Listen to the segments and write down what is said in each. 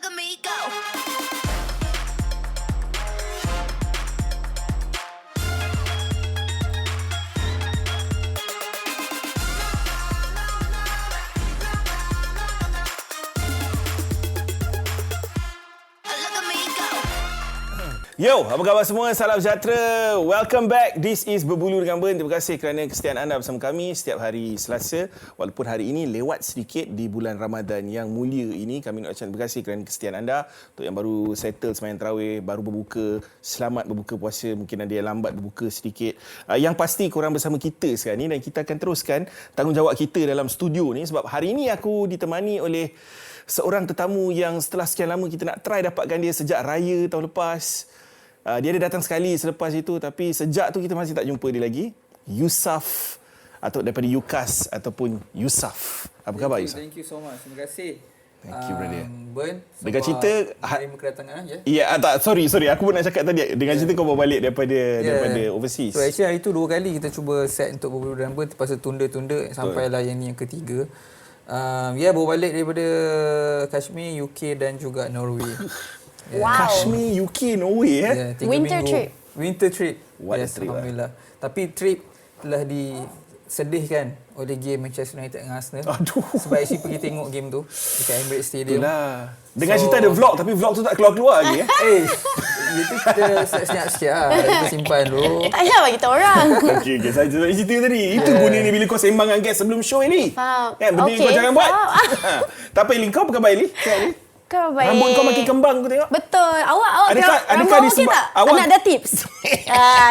at me go. Yo, apa khabar semua? Salam sejahtera. Welcome back. This is Berbulu dengan Ben. Terima kasih kerana kesetiaan anda bersama kami setiap hari Selasa. Walaupun hari ini lewat sedikit di bulan Ramadan yang mulia ini. Kami nak ucapkan terima kasih kerana kesetiaan anda. Untuk yang baru settle sembahyang tarawih, baru berbuka, selamat berbuka puasa. Mungkin ada yang lambat berbuka sedikit. Yang pasti korang bersama kita sekarang ni dan kita akan teruskan tanggungjawab kita dalam studio ni. Sebab hari ini aku ditemani oleh seorang tetamu yang setelah sekian lama kita nak try dapatkan dia sejak raya tahun lepas. Dia ada datang sekali selepas itu, tapi sejak tu kita masih tak jumpa dia lagi. Yusuf, atau daripada Yukas ataupun Yusuf. Apa khabar Yusuf? Thank you so much. Terima kasih. Thank you brother. Ben, dengan cerita terima kedatangan ya. Ya, tak, sorry aku pun nak cakap tadi dengan cerita kau bawa balik daripada overseas. So actually hari tu 2 kali kita cuba set untuk berbulu dan Ben, lepas tu tunda sampailah yang ni yang ketiga. Bawa balik daripada Kashmir, UK dan juga Norway. Wow. Kashmir, UK, Norway Winter trip. Winter trip. What a trip. Alhamdulillah. Tapi trip telah disedihkan oleh game Manchester United dengan Arsenal. Aduh. Sebab actually pergi tengok game tu dekat Emirates Stadium. Itulah. Dengan cerita ada vlog, tapi vlog tu tak keluar-keluar lagi. Itu kita senyap sikit lah. Kita simpan dulu. Tak payah bagi kita orang. Okey, saya cerita tadi. Itu gunanya bila kau sembang dengan guest sebelum show ni. Faham. Kan, benda kau jangan buat. Tak apa, Eli. Kau apa khabar, Eli? Kau baik. Rambut kau makin kembang aku tengok. Betul. Awak adakah rambut okey tak? Nak ada tips.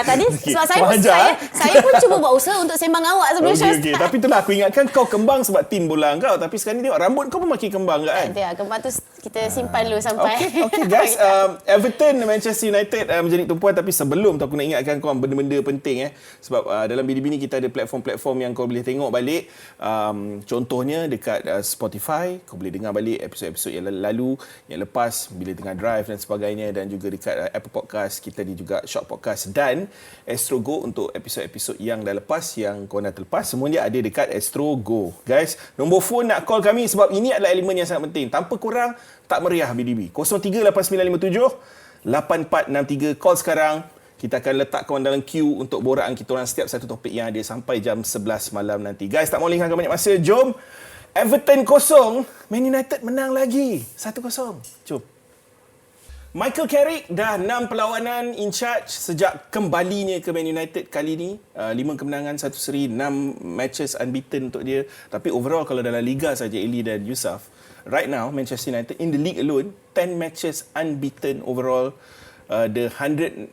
Tadi sebab saya pun cuba buat usaha untuk sembang awak sebelum show. Okey. Tapi itulah aku ingatkan kau kembang sebab tim bola kau. Tapi sekarang ni tengok rambut kau pun makin kembang kan? Ya, kembang tu kita simpan dulu sampai. Okay guys. Everton, Manchester United menjadi tumpuan. Tapi sebelum tu aku nak ingatkan kau benda-benda penting. Sebab dalam Bini-Bini kita ada platform-platform yang kau boleh tengok balik. Contohnya dekat Spotify. Kau boleh dengar balik episod-episod yang lalu, yang lepas bila tengah drive dan sebagainya, dan juga dekat Apple Podcast kita ada juga Short Podcast dan Astro Go untuk episod-episod yang dah lepas, yang kau dah terlepas, semua dia ada dekat Astro Go. Guys, nombor phone nak call kami sebab ini adalah elemen yang sangat penting. Tanpa korang tak meriah BDB. 038957 8463. Call sekarang. Kita akan letak korang dalam queue untuk borakan kita orang setiap satu topik yang ada sampai jam 11 malam nanti. Guys, tak mau lengahkan banyak masa. Jom. Everton 0, Man United menang lagi 1-0. Jom. Michael Carrick dah 6 perlawanan in charge sejak kembalinya ke Man United kali ni. 5 kemenangan, 1 seri, 6 matches unbeaten untuk dia. Tapi overall kalau dalam Liga saja, Eli dan Yusuf, right now Manchester United in the league alone 10 matches unbeaten overall. The 199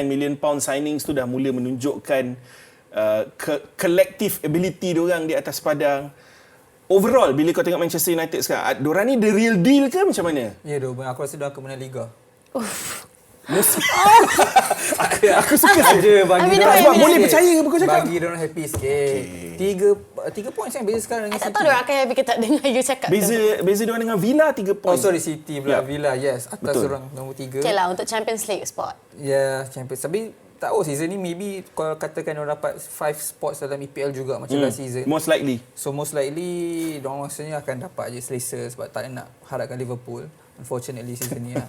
million pound signings tu dah mula menunjukkan collective ability diorang di atas padang. Overall, bila kau tengok Manchester United sekarang, diorang ni the real deal ke macam mana? Ya, aku rasa dah akan menang Liga. Aku suka saja bagi sebab boleh percaya ke apa kau cakap? Bagi diorang happy sikit. 3 poin yang beza sekarang dengan City. Tak tahu diorang akan happy ke tak dengar you cakap Beza diorang dengan Villa 3 poin. City pula. Villa, yes. Atas diorang nombor 3. Okay lah, untuk Champions League spot. Ya, Champions. Tapi tak tahu season ni maybe kalau katakan orang dapat 5 spots dalam EPL juga macam last season. Most likely. So most likely diorang rasanya akan dapat je selesa sebab tak nak harapkan Liverpool. Unfortunately season ni lah.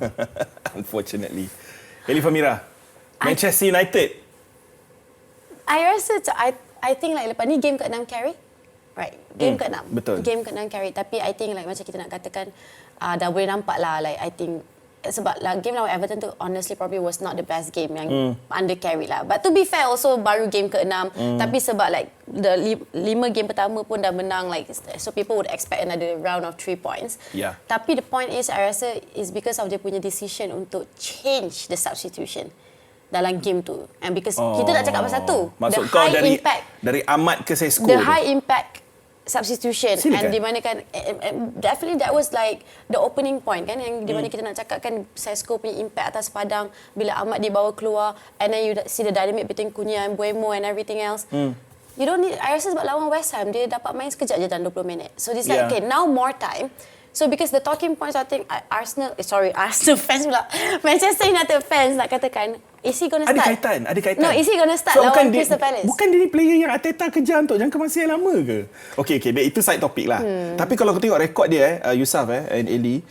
Unfortunately. Elif Amira, Manchester United. I rasa I think like lepas ni game ke-6 Carrick. Right. Game ke-6. Betul. Game ke-6 Carrick. Tapi I think like macam kita nak katakan dah boleh nampak lah like I think sebab game lawan Everton tu honestly probably was not the best game yang under Carrick lah. But to be fair also baru game ke-6 tapi sebab like the 5 game pertama pun dah menang like so people would expect another round of 3 points. Yeah. Tapi the point is I rasa is because of dia punya decision untuk change the substitution dalam game tu. And because kita nak cakap pasal tu. Maksud kau dari Ahmad ke Sesko. The high impact substitution. Silakan. And di mana kan definitely that was like the opening point kan yang di mana kita nak cakap kan Sesko punya impact atas padang bila Ahmad dibawa keluar and then you see the dynamic between Cunha and Buemo and everything else. You don't need, I rasa sebab lawan West Ham dia dapat main sekejap je dalam 20 minit. So it's like okay, now more time. So because the talking points I think Arsenal fans pula, Manchester United fans nak katakan, is he going to start? Ada kaitan. No, is he going to start lawan Crystal Palace? Bukan dia player yang Arteta kejar untuk jangka masa yang lama ke? Okey, itu side topic lah. Tapi kalau kau tengok rekod dia, Yusuf and Eli,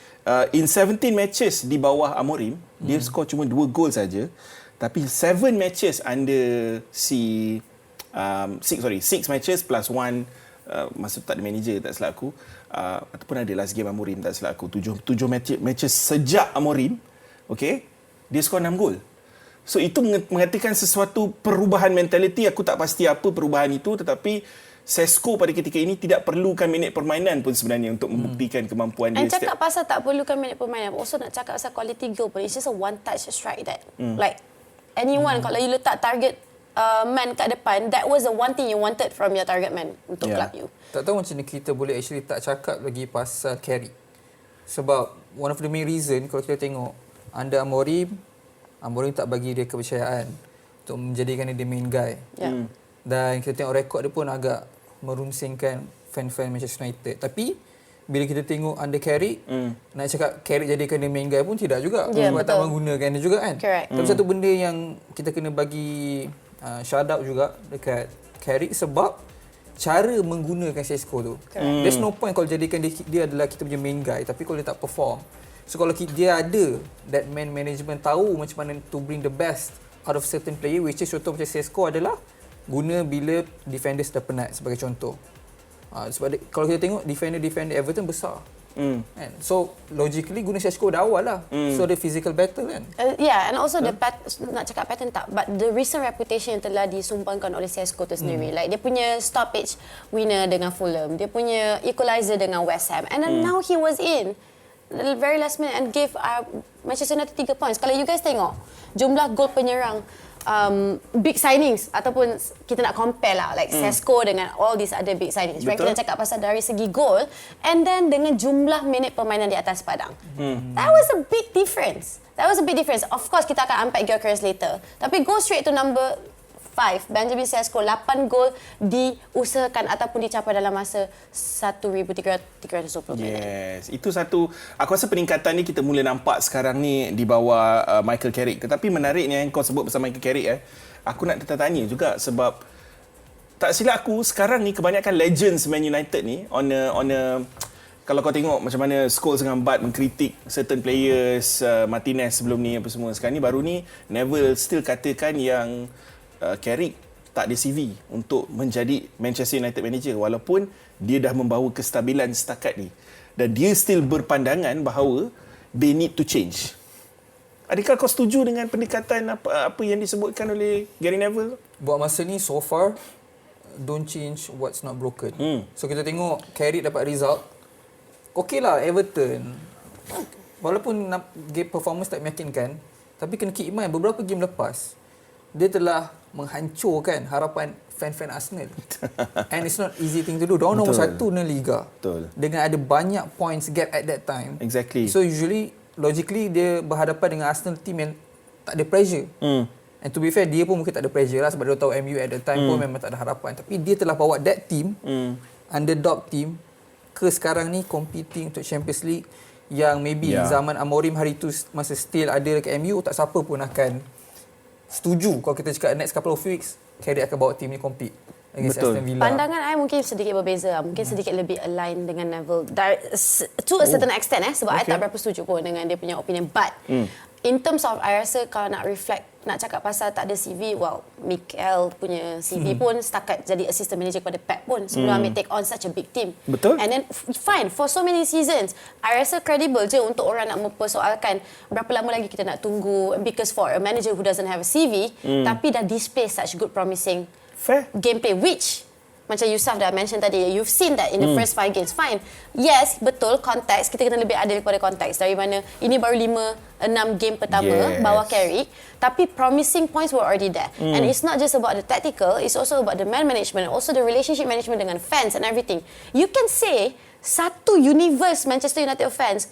in 17 matches di bawah Amorim, dia skor cuma 2 gol saja. Tapi 7 matches under 6 matches plus 1 masa tu tak ada manager tak silap aku, ataupun ada last game Amorim tak silap aku, 7 matches sejak Amorim, okay, dia skor 6 gol. So itu mengatakan sesuatu perubahan mentaliti. Aku tak pasti apa perubahan itu, tetapi Sesko pada ketika ini tidak perlukan minit permainan pun sebenarnya untuk membuktikan kemampuan dia. And cakap pasal tak perlukan minit permainan, also nak cakap pasal quality goal pun, it's just a one touch strike that like anyone kalau you letak target man kat depan, that was the one thing you wanted from your target man untuk club you. Tak tahu macam mana kita boleh actually tak cakap lagi pasal Carrick. Sebab one of the main reason kalau kita tengok under Amorim tak bagi dia kepercayaan untuk menjadikan dia main guy. Dan kita tengok rekod dia pun agak merunsingkan fan-fan Manchester United. Tapi bila kita tengok under Carrick, nak cakap Carrick jadikan dia main guy pun tidak juga. Sebab tak menggunakan dia juga kan. Correct. Tapi satu benda yang kita kena bagi shout out juga dekat Carrick sebab cara menggunakan Sesko tu. There's no point kalau jadikan dia adalah kita punya main guy tapi kalau dia tak perform. So kalau dia ada that man management, tahu macam mana to bring the best out of certain player, which is contoh macam Sesko adalah guna bila defenders dah penat sebagai contoh. Sebab kalau kita tengok defender Everton besar. And so logically guna Sesko dah awal lah. So the physical battle kan. And also the nak cakap pattern tak, but the recent reputation yang telah disumbangkan oleh Sesko tu sendiri, like dia punya stoppage winner dengan Fulham, dia punya equalizer dengan West Ham, and then now he was in the very last minute and gave Manchester United 3 points. Kalau you guys tengok jumlah gol penyerang big signings ataupun kita nak compare lah like Sesko dengan all these other big signings. Right? Kita cakap pasal dari segi gol and then dengan jumlah minit permainan di atas padang. That was a big difference. Of course kita akan unpack Gyökeres later. Tapi go straight to number 5. Benjamin Sesko 8 gol diusahakan ataupun dicapai dalam masa 1,320 minit. Yes, itu satu, aku rasa peningkatan ni kita mula nampak sekarang ni di bawah Michael Carrick. Tetapi menariknya yang kau sebut pasal Michael Carrick aku nak tertanya juga sebab tak silap aku sekarang ni kebanyakan legends Man United ni on a kalau kau tengok macam mana Scholes dengan Bud mengkritik certain players, Martinez sebelum ni apa semua, sekarang ni baru ni Neville still katakan yang Carrick tak ada CV untuk menjadi Manchester United manager walaupun dia dah membawa kestabilan setakat ni, dan dia still berpandangan bahawa they need to change. Adakah kau setuju dengan pendekatan apa yang disebutkan oleh Gary Neville? Buat masa ni so far don't change what's not broken. So kita tengok Carrick dapat result. Okey lah Everton, walaupun game performance tak meyakinkan, tapi kena keep in mind beberapa game lepas dia telah menghancurkan harapan fan-fan Arsenal. And it's not easy thing to do. Diorang nombor 1 dalam Liga. Betul. Dengan ada banyak points gap at that time. Exactly. So usually, logically dia berhadapan dengan Arsenal team yang tak ada pressure. And to be fair, dia pun mungkin tak ada pressure lah sebab dia tahu MU at that time pun memang tak ada harapan. Tapi dia telah bawa that team, underdog team, ke sekarang ni competing untuk Champions League yang maybe zaman Amorim hari tu masa still ada dekat MU, tak siapa pun akan setuju kalau kita cakap next couple of weeks Carrick akan bawa tim ni compete against Aston Villa. Pandangan I mungkin sedikit berbeza, mungkin sedikit lebih align dengan Neville to a certain extent sebab I tak berapa setuju pun dengan dia punya opinion, but in terms of I rasa kalau nak reflect, nak cakap pasal tak ada CV, well Mikel punya CV pun setakat jadi assistant manager kepada Pep pun sebelum ambil take on such a big team. Betul. And then fine for so many seasons, I rasa credible je untuk orang nak mempersoalkan berapa lama lagi kita nak tunggu, because for a manager who doesn't have a CV tapi dah display such good promising gameplay, which macam Yusuf dah mention tadi, you've seen that in the first 5 games. Fine. Yes, betul, konteks. Kita kena lebih adil kepada konteks. Dari mana ini baru 5-6 game pertama bawah Carrick. Tapi promising points were already there. And it's not just about the tactical, it's also about the man management, also the relationship management dengan fans and everything. You can say, satu universe Manchester United fans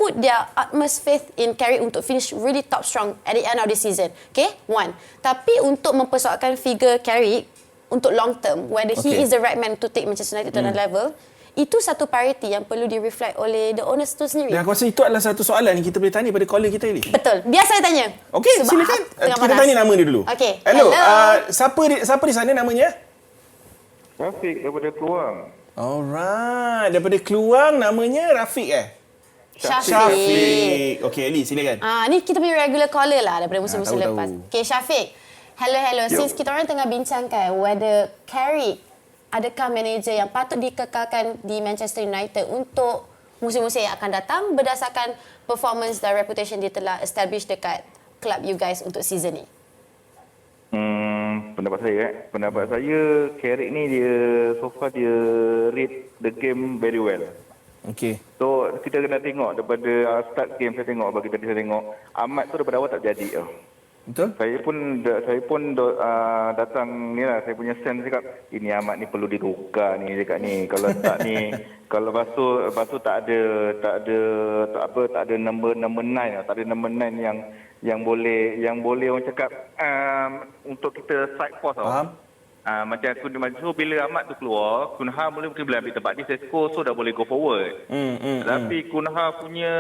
put their utmost faith in Carrick untuk finish really top strong at the end of the season. Okay? One. Tapi untuk mempersoalkan figure Carrick, untuk long term, whether he is the right man to take Manchester United to another level, itu satu priority yang perlu di-reflect oleh the owners tu sendiri. Dan aku rasa itu adalah satu soalan yang kita boleh tanya pada caller kita ni. Betul. Biar saya tanya. Okey, silakan. Kita tanya nama dia dulu. Okey. Hello. Siapa di sana namanya? Rafiq daripada Keluang. Alright. Daripada Keluang, namanya Rafiq Syafiq. Okey, Ali, silakan. Ni kita punya regular caller lah daripada musim-musim tahu. lepas. Okay, Syafiq. Hello. Since kita orang tengah bincangkan whether Carrick adakah manager yang patut dikekalkan di Manchester United untuk musim-musim yang akan datang berdasarkan performance dan reputation dia telah establish dekat club you guys untuk season ni. Pendapat saya Carrick ni dia so far dia read the game very well. Okey. So kita kena tengok daripada start game saya tengok bagi tadi saya tengok Ahmad tu daripada awal tak jadi tau. Betul? Saya pun datang ni lah, saya punya sense cakap ini Ahmad ni perlu ditukar ni dekat ni. Kalau tak ni kalau lepas tu tak ada number 9 tau. Tak ada number 9 yang boleh orang cakap untuk kita side post tau. Faham? Macam so bila Ahmad tu keluar, Kunha boleh ambil tempat di Sesko, so dah boleh go forward. Tapi Kunha punya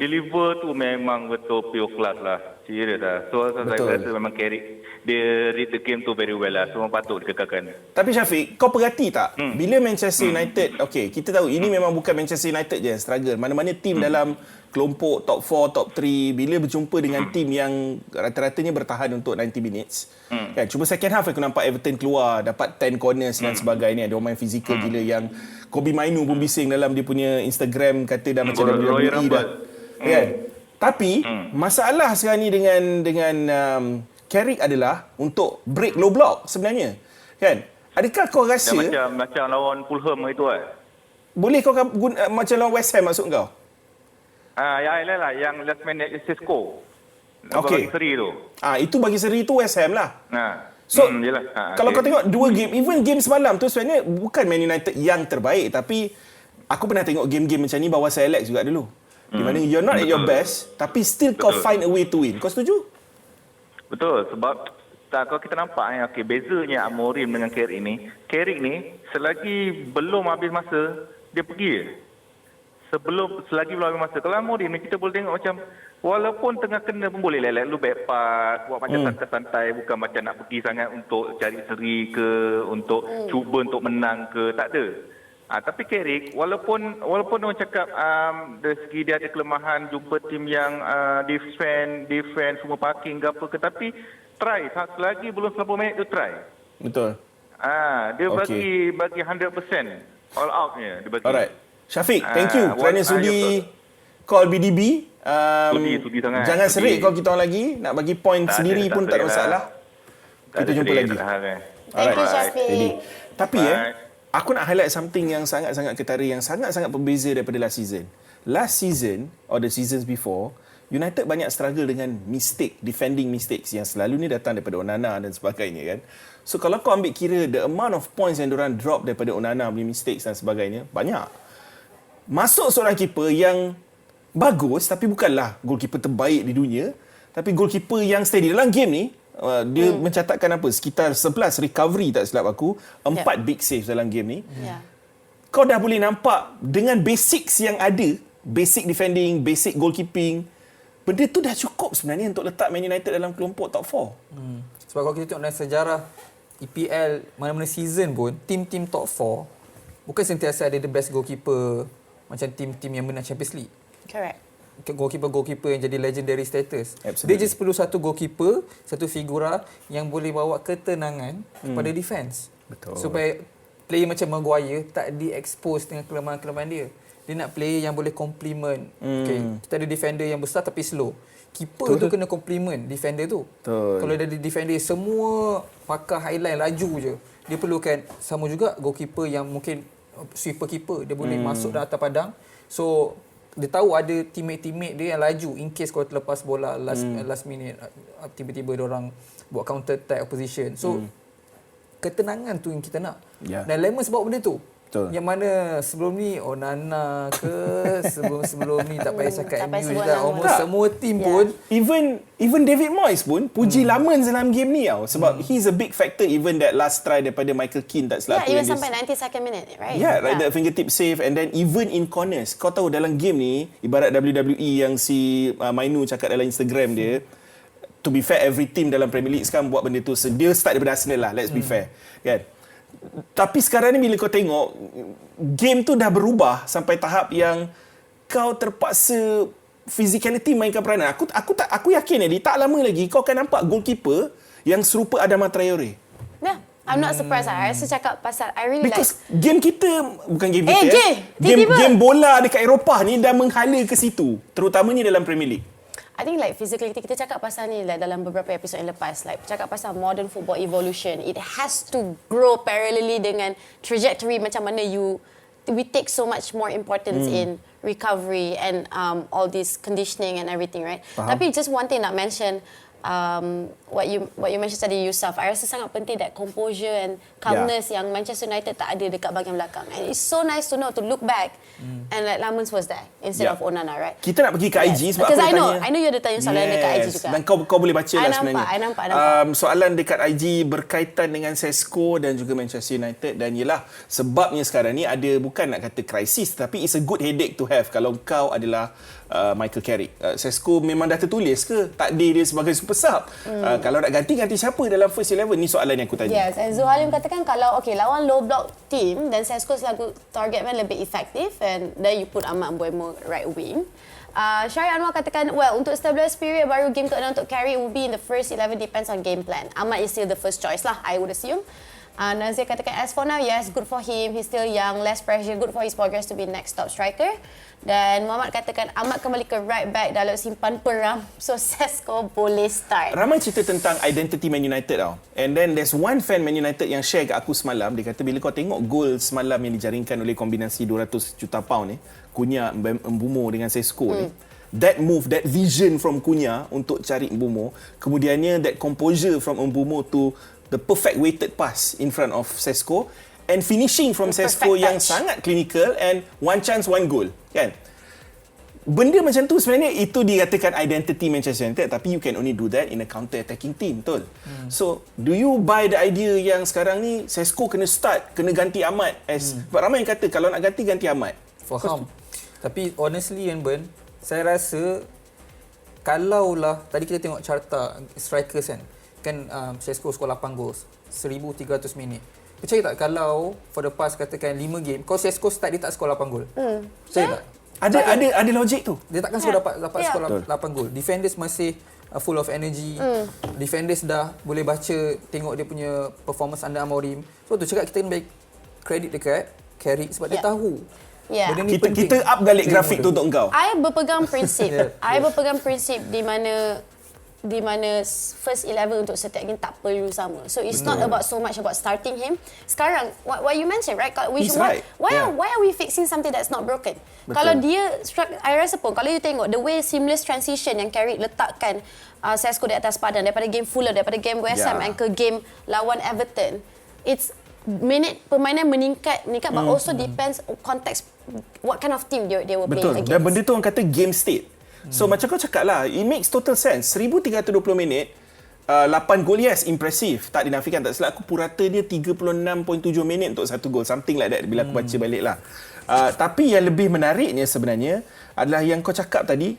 deliver tu memang betul pure class lah. Serius lah. So saya rasa memang Carrick dia read the game tu very well lah. So patut dikekalkan. Tapi Syafiq, kau perhati tak? Bila Manchester United, okey, kita tahu ini memang bukan Manchester United je yang struggle. Mana-mana tim dalam kelompok top 4, top 3 bila berjumpa dengan tim yang rata-ratanya bertahan untuk 90 minutes. Kan, cuma second half aku nampak Everton keluar dapat 10 corners dan sebagainya. Dia main fizikal gila yang Kobe Mainu pun bising dalam dia punya Instagram kata dah macam WWE dah. Kan? Tapi masalah sekarang ni dengan Carrick adalah untuk break low block sebenarnya. Kan? Adakah kau rasa macam lawan Fulham itu boleh kau macam lawan West Ham maksud kau? Yang last minute Sesko. Okey. Bagi seri tu. Itu bagi seri tu West Ham lah. So, kalau kau tengok dua game, even game semalam tu sebenarnya bukan Man United yang terbaik, tapi aku pernah tengok game-game macam ni bawah Sir Alex juga dulu. Di mana you're not at your best, tapi still kau find a way to win. Kau setuju? Betul, sebab kalau kita nampak bezanya Murid dengan Carrick ni selagi belum habis masa dia pergi je. Selagi belum habis masa. Kalau Murid ni kita boleh tengok macam walaupun tengah kena pun boleh let lu back pass, buat macam santai-santai, bukan macam nak pergi sangat untuk cari seri ke, untuk cuba untuk menang ke, tak ada. Tapi Carrick walaupun orang cakap dari segi dia ada kelemahan jumpa tim yang defend semua parking ke apa ke, tapi try selagi belum 90 minit tu try. Betul. Dia bagi 100% all outnya dia bagi. Alright. Syafiq, thank you kerana sudi call BDB. Sudi sangat. Jangan serik kalau kita orang lagi nak bagi point sendiri pun tak ada masalah. Kita jumpa lagi. Thank you Syafiq. Tapi aku nak highlight something yang sangat-sangat ketara, yang sangat-sangat berbeza daripada last season. Last season or the seasons before, United banyak struggle dengan defending mistakes yang selalu ni datang daripada Onana dan sebagainya kan. So kalau kau ambil kira the amount of points yang diorang drop daripada Onana punya mistakes dan sebagainya, banyak. Masuk seorang keeper yang bagus tapi bukanlah goalkeeper terbaik di dunia, tapi goalkeeper yang steady dalam game ni. Dia mencatatkan apa? Sekitar 11 recovery tak silap aku, 4 big saves dalam game ni. Kau dah boleh nampak dengan basics yang ada, basic defending, basic goalkeeping, benda tu dah cukup sebenarnya untuk letak Man United dalam kelompok top 4. Sebab kalau kita tengok dalam sejarah EPL, mana-mana season pun, tim-tim top 4 bukan sentiasa ada the best goalkeeper macam tim-tim yang menang Champions League. Correct. Goalkeeper yang jadi legendary status. Absolutely. Dia just perlu satu goalkeeper, satu figura yang boleh bawa ketenangan kepada defense. Betul. Supaya player macam Maguire tak di-expose dengan kelemahan-kelemahan dia. Dia nak player yang boleh complement. Kita ada defender yang besar tapi slow. Keeper tu kena complement defender tu. Betul. Kalau dia ada defender semua pakar highline laju je. Dia perlukan sama juga goalkeeper yang mungkin sweeper keeper, dia boleh masuk dalam atas padang. So dia tahu ada teammate dia yang laju in case kalau terlepas bola last minute, tiba-tiba dia orang buat counter attack opposition. So ketenangan tu yang kita nak. Dan Lemon sebab benda tu. Betul. Yang mana sebelum ni Onana ke sebelum ni tak payah cakap MU dah almost semua tim pun even David Moyes pun puji Laman dalam game ni tau, sebab he's a big factor even that last try daripada Michael Keane tak silap even sampai 92nd minute, right? Like that fingertip save, and then even in corners. Kau tahu dalam game ni ibarat WWE yang si Mainu cakap dalam Instagram dia, to be fair every team dalam Premier League sekarang buat benda tu. Dia start daripada Arsenal lah, let's be fair kan. Tapi sekarang ni bila kau tengok game tu dah berubah sampai tahap yang kau terpaksa physicality mainkan peranan. Aku yakin Eddie, tak lama lagi kau akan nampak goalkeeper yang serupa Adama Traore. Yeah, I'm not surprised. I rasa cakap pasal I really Because like game kita, bukan game kita, tiba-tiba. game bola dekat Eropah ni dah menghala ke situ, terutamanya dalam Premier League. I think like physicality, kita cakap pasal ni like, dalam beberapa episod yang lepas, like cakap pasal modern football evolution. It has to grow parallelly dengan trajectory macam mana we take so much more importance in recovery and all this conditioning and everything, right? Faham. Tapi just one thing nak mention, what you mentioned tadi yourself, I rasa sangat penting that composure and calmness yang Manchester United tak ada dekat bahagian belakang. And it's so nice to know, to look back and like Lamens was there instead of Onana, right? Kita nak pergi ke IG sebab Because aku nak I know you ada tanya soalan dekat IG juga. Dan kau boleh baca lah sebenarnya. I nampak. Soalan dekat IG berkaitan dengan Sesko dan juga Manchester United, dan yelah sebabnya sekarang ni ada, bukan nak kata krisis, tapi it's a good headache to have kalau kau adalah Michael Carrick. Sesko memang dah tertulis ke takdir dia sebagai super sub? Kalau nak ganti siapa dalam first 11? Ni soalan yang aku tanya. Yes, and Zuhalim katakan kalau lawan low block team dan Sesko selalu target man lebih efektif, and then you put Ahmad Mbuemo right wing. Syari Anwar katakan, well, untuk stabilize period baru game ke-6 untuk Carrick will be in the first 11, depends on game plan. Ahmad is still the first choice lah, I would assume. Nazir katakan, as for now, yes, good for him. He's still young, less pressure, good for his progress to be next top striker. Dan Muhammad katakan, Ahmad kembali ke right back dalam simpan peram, so Sesko boleh start. Ramai cerita tentang identity Man United tau. And then there's one fan Man United yang share kat aku semalam. Dia kata bila kau tengok gol semalam yang dijaringkan oleh kombinasi 200 juta pound ni, Cunha, Mbumo dengan Sesko ni, that move, that vision from Cunha untuk cari Mbumo, kemudiannya that composure from Mbumo to the perfect weighted pass in front of Sesko, and finishing from Sesko yang sangat clinical, and one chance, one goal, kan? Benda macam tu sebenarnya itu dikatakan identity Manchester United, tapi you can only do that in a counter-attacking team, betul? So, do you buy the idea yang sekarang ni Sesko kena start, kena ganti Ahmad as... Sebab ramai yang kata kalau nak ganti Ahmad. Faham. Tapi honestly Ben, saya rasa kalaulah tadi kita tengok carta strikers kan Sesko skor 8 gol, 1,300 minit. Percaya tak kalau for the past katakan 5 game, kau Sesko start dia tak skor 8 gol? Percaya tak? Ada logik tu. Dia takkan skor dapat skor 8 gol. Defenders masih full of energy. Defenders dah boleh baca, tengok dia punya performance under Amorim. So tu cakap kita kena bagi credit dekat Carrick sebab dia tahu. Benda ni penting. Kita up balik grafik tu untuk engkau. I berpegang prinsip di mana first 11 untuk setiap game tak perlu sama. So it's not about so much about starting him. Sekarang what you mentioned, right? Why are we fixing something that's not broken? Betul. Kalau dia I rasa pun kalau you tengok the way seamless transition yang Carrick letakkan Sesko di atas padan daripada game Fulham, daripada game West Ham and ke game lawan Everton, it's minit permainan meningkat but also depends on context, what kind of team they were playing against. Dan benda tu orang kata game state. So macam kau cakap lah, it makes total sense. 1,320 minit, 8 gol, yes, impressive. Tak dinafikan, tak silap aku purata dia 36.7 minit untuk satu gol. Something like that bila aku baca balik lah. Tapi yang lebih menariknya sebenarnya adalah yang kau cakap tadi,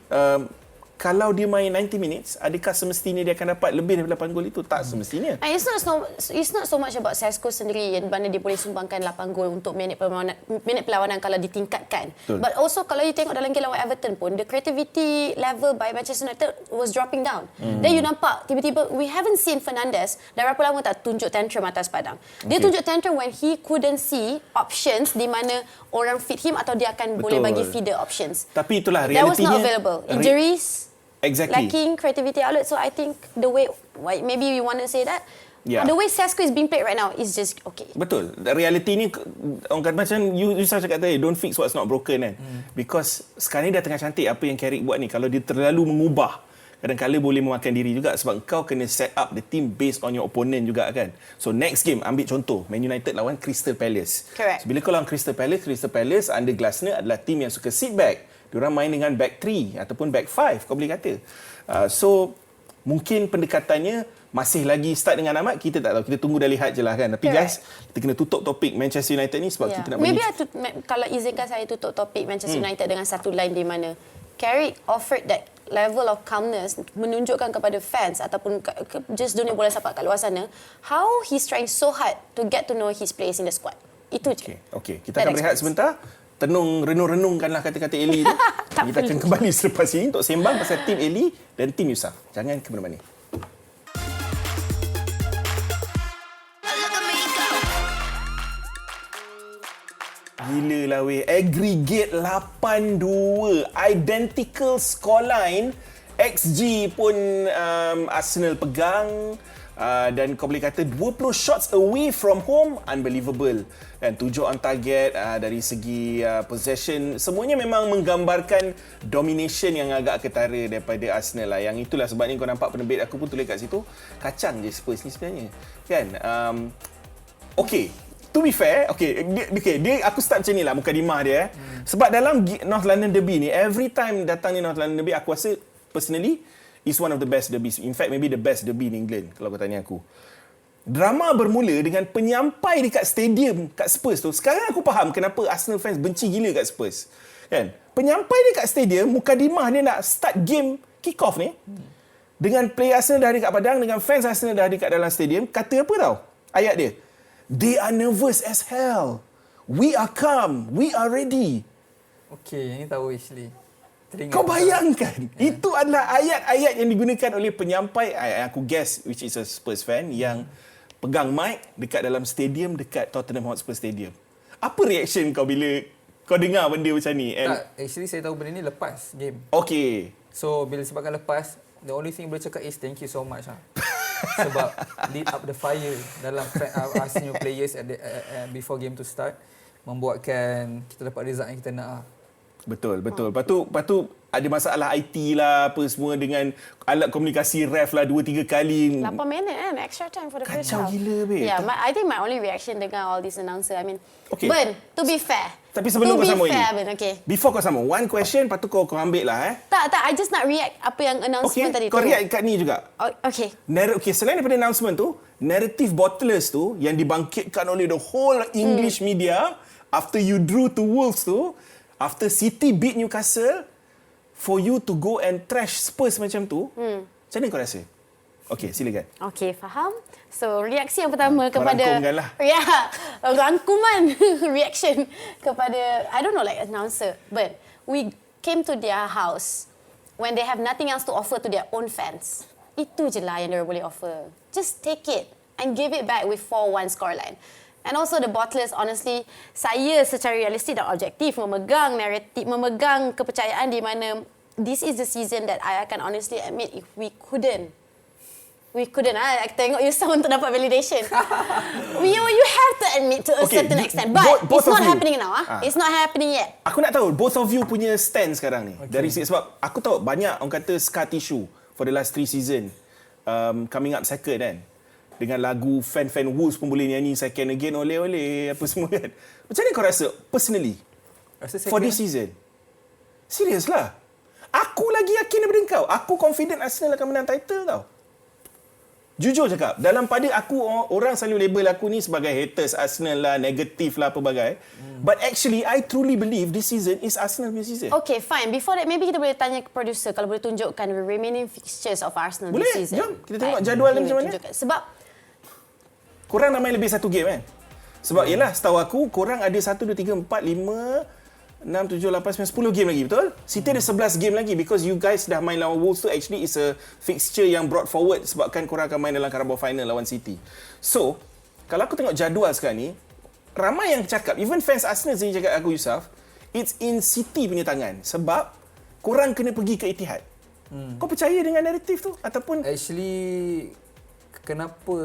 kalau dia main 90 minutes, adakah semestinya dia akan dapat lebih daripada 8 gol itu? Tak semestinya. It's not so much about Sesko sendiri yang mana dia boleh sumbangkan 8 gol untuk minit perlawanan kalau ditingkatkan. Betul. But also kalau you tengok dalam game lawan Everton pun, the creativity level by Manchester United was dropping down. Then you nampak tiba-tiba we haven't seen Fernandes dah berapa lama tak tunjuk tantrum atas padang. Dia tunjuk tantrum when he couldn't see options di mana orang feed him atau dia akan boleh bagi feeder options. Tapi itulah realitinya. That was not available. Injuries. Exactly. Lacking creativity outlet. So I think the way, maybe you want to say that, the way Sesko is being played right now is just okay. Betul. Realiti ni orang kata macam you cakap tadi, don't fix what's not broken kan. Because sekarang ni dah tengah cantik apa yang Carrick buat ni. Kalau dia terlalu mengubah, kadang-kadang boleh memakan diri juga sebab kau kena set up the team based on your opponent juga kan. So next game, ambil contoh Man United lawan Crystal Palace. Correct. So, bila kau lawan Crystal Palace under Glasner adalah team yang suka sit back. Diorang main dengan back 3 ataupun back 5 kau boleh kata. So mungkin pendekatannya masih lagi start dengan Ahmad, kita tak tahu, kita tunggu dan lihat je lah kan. Tapi guys, kita kena tutup topik Manchester United ni sebab kita nak maybe kalau izinkan saya tutup topik Manchester United dengan satu line di mana Carrick offered that level of calmness, menunjukkan kepada fans ataupun just dunia bola sepak kat luar sana how he's trying so hard to get to know his place in the squad. Itu je. Okay. Kita akan berehat sebentar. Renung-renungkanlah kata-kata Eli tu. Kita akan kembali selepas ini untuk sembang pasal tim Eli dan tim Yusuf. Jangan ke mana-mana. Gila lah weh. Aggregate 8-2. Identical scoreline. XG pun Arsenal pegang. Dan kau boleh kata 20 shots away from home. Unbelievable. Dan 7 on target dari segi possession. Semuanya memang menggambarkan domination yang agak ketara daripada Arsenal lah. Yang itulah sebabnya kau nampak penerbit aku pun tulis kat situ. Kacang je Spurs ni sebenarnya. Kan? Okay. To be fair, dia aku start macam ni lah mukadimah dia. Sebab dalam North London Derby ni, every time datang ni North London Derby, aku rasa personally is one of the best derbies. In fact, maybe the best derby in England kalau kau tanya aku. Drama bermula dengan penyampai dekat stadium kat Spurs tu. Sekarang aku faham kenapa Arsenal fans benci gila kat Spurs. Kan? Penyampai dekat stadium, mukadimah dia nak start game kick-off ni. Dengan player Arsenal dah ada kat padang, dengan fans Arsenal dah ada kat dalam stadium, kata apa tau? Ayat dia. They are nervous as hell. We are calm. We are ready. Okay, yang ni tahu actually. Kau bayangkan, itu adalah ayat-ayat yang digunakan oleh penyampai, aku guess, which is a Spurs fan, yang pegang mic dekat dalam stadium, dekat Tottenham Hotspur Stadium. Apa reaction kau bila kau dengar benda macam ni? Tak, actually saya tahu benda ni lepas game. Okay. So, bila sebabkan lepas, the only thing boleh cakap is thank you so much. Sebab lit up the fire dalam Arsenal players before game to start, membuatkan kita dapat result yang kita nak. Betul. Lepas tu ada masalah IT lah, apa semua dengan alat komunikasi ref lah 2-3 kali. 8 minit kan, extra time for the first Kacau half. gila, babe. Yeah, I think my only reaction dengan all these announcer, I mean, Okay. Ben, to be fair. Tapi sebelum kau sambung fair, ini, Ben, okay. before kau sambung, one question, lepas tu kau ambil lah. Tak, I just nak react apa yang announcement tadi Kau tu. react kat ni juga. Okay. Okay, selain daripada announcement tu, narrative bottlers tu yang dibangkitkan oleh the whole English media after you drew to Wolves tu, after City beat Newcastle, for you to go and trash Spurs macam tu, macam mana kau rasa? Okay, silakan. Okay, faham. So, reaksi yang pertama kau kepada... rangkumkan lah. Ya, rangkuman reaction kepada, I don't know, like announcer. But we came to their house when they have nothing else to offer to their own fans. Itu je lah yang dia boleh offer. Just take it and give it back with 4-1 scoreline. And also the bottlers, honestly, saya secara realistik dan objektif memegang naratif, memegang kepercayaan di mana this is the season that I akan honestly admit if we couldn't. I tengok you sound untuk dapat validation. You have to admit to a certain extent. But it's not happening now. It's not happening yet. Aku nak tahu, both of you punya stand sekarang ni. Okay. Dari sebab aku tahu banyak orang kata scar tissue for the last 3 season. Coming up second kan. Dengan lagu fan-fan Wolves pun boleh nyanyi second again, oleh-oleh, apa semua kan. Macam mana kau rasa personally for this season? Serius lah. Aku lagi yakin daripada kau. Aku confident Arsenal akan menang title tau. Jujur cakap, dalam pada aku, orang selalu label aku ni sebagai haters Arsenal lah, negatif lah, apa bagai. But actually, I truly believe this season is Arsenal punya season. Okay, fine. Before that, maybe kita boleh tanya ke producer kalau boleh tunjukkan the remaining fixtures of Arsenal boleh, this season. Jom. Kita tengok jadual dia macam mana. Sebab korang dah main lebih 1 game kan? Sebab yelah, setahu aku, korang ada 1, 2, 3, 4, 5... 6, 7, 8, 9, 10 game lagi, betul? City ada 11 game lagi because you guys dah main lawan Wolves tu actually is a fixture yang brought forward sebabkan korang akan main dalam Carabao Final lawan City. So, kalau aku tengok jadual sekarang ni, ramai yang cakap, even fans Arsenal sendiri cakap aku, Yusuf, it's in City punya tangan sebab korang kena pergi ke Etihad. Kau percaya dengan naratif tu? Ataupun... Actually, kenapa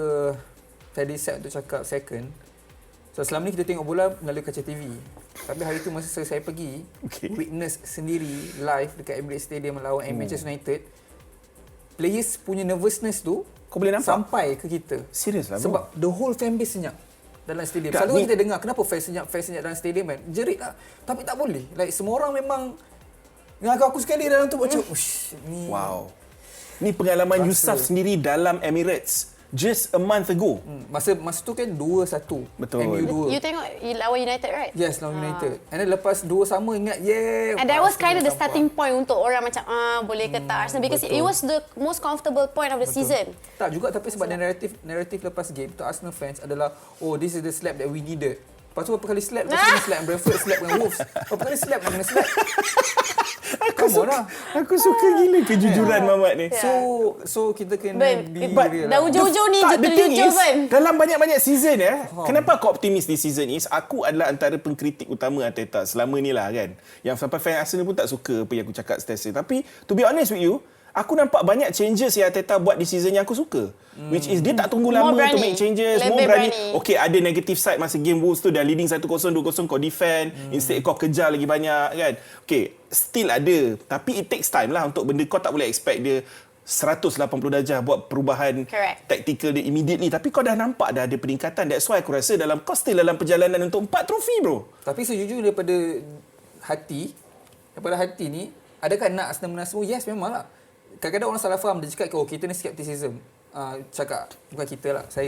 tadi set untuk cakap second? So, selama ni kita tengok bola melalui kaca TV. Tapi hari tu masa saya pergi, witness sendiri live dekat Emirates Stadium melawan Manchester United, players punya nervousness tu kau boleh nampak sampai ke kita. Serius lah. Sebab the whole fan base senyap dalam stadium. Selalu kita dengar kenapa fans senyap dalam stadium kan. Jerit lah. Tapi tak boleh. Like semua orang memang dengan aku sekali dalam tu macam ni. Wow. Ni pengalaman Yusuf sendiri dalam Emirates. Just a month ago. Masa tu kan 2-1. Betul. MU 2. you tengok lawan United, right? Yes, lawan United. And then lepas 2 sama ingat, And that was kind of the starting point untuk orang macam boleh ke tak Arsenal because it was the most comfortable point of the season. Tak juga, tapi sebab naratif lepas game untuk Arsenal fans adalah this is the slap that we needed. Lepas tu berapa kali slap, lepas tu kena slap Brentford, slap dengan Wolves. Berapa kali slap nak kena slap. Aku suka gila kejujuran Mamat ni. So kita kena be real dah lah. ujung-ujung ni Tak, the thing jujur is, kan. dalam banyak-banyak season kenapa aku optimis di season is, aku adalah antara pengkritik utama Arteta selama ni lah kan. Yang sampai fan Arsenal pun tak suka apa yang aku cakap setiap. Tapi to be honest with you, aku nampak banyak changes yang Arteta buat di season yang aku suka. Which is dia tak tunggu lama to make changes. More berani. Okay, ada negative side masa game Wolves tu dah leading 1-0, 2-0 kau defend. Instead kau kejar lagi banyak kan. Okay, still ada. Tapi it takes time lah untuk benda kau tak boleh expect dia 180 darjah buat perubahan tactical dia immediately. Tapi kau dah nampak dah ada peningkatan. That's why aku rasa kau still dalam perjalanan untuk 4 trofi bro. Tapi sejujurnya daripada hati ni, adakah nak Arsenal menang semua? Yes, memang lah. Kadang-kadang orang salah faham. Dia cakap, kita ni skepticism. Cakap, bukan kita lah. Saya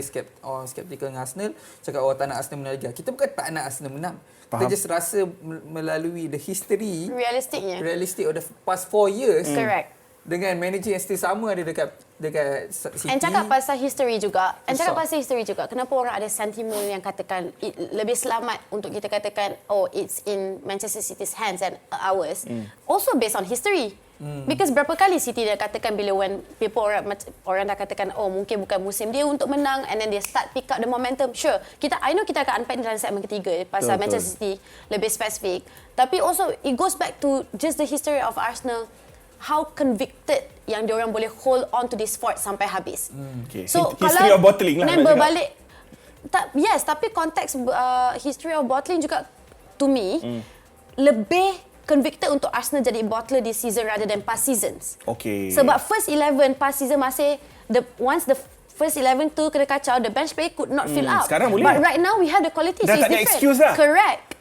skeptical dengan Arsenal. Cakap, tak nak Arsenal menang lagi. Kita bukan tak nak Arsenal menang. Faham. Kita just rasa melalui the history. Realistic of the past 4 years. Correct. Dengan manager yang still sama ada dekat City. And cakap pasal history juga. Kenapa orang ada sentimen yang katakan lebih selamat untuk kita katakan it's in Manchester City's hands and ours. Also based on history. Because berapa kali City dah katakan bila when orang dah katakan mungkin bukan musim dia untuk menang, and then dia start pick up the momentum. Sure, I know kita akan unpack dalam segmen ketiga pasal Manchester City lebih spesifik. Tapi also it goes back to just the history of Arsenal. How convicted yang diorang boleh hold on to this fort sampai habis. Okay. So history kalau of bottling lah. Then berbalik, tapi konteks history of bottling juga to me lebih convicted untuk Arsenal jadi bottler this season rather than past seasons. Okay. Sebab first 11 past season masih once the first 11 tu kena kacau, the bench player could not fill up. Sekarang boleh. But right now we have the quality, Dah so it's tak ada different. excuse lah. Correct.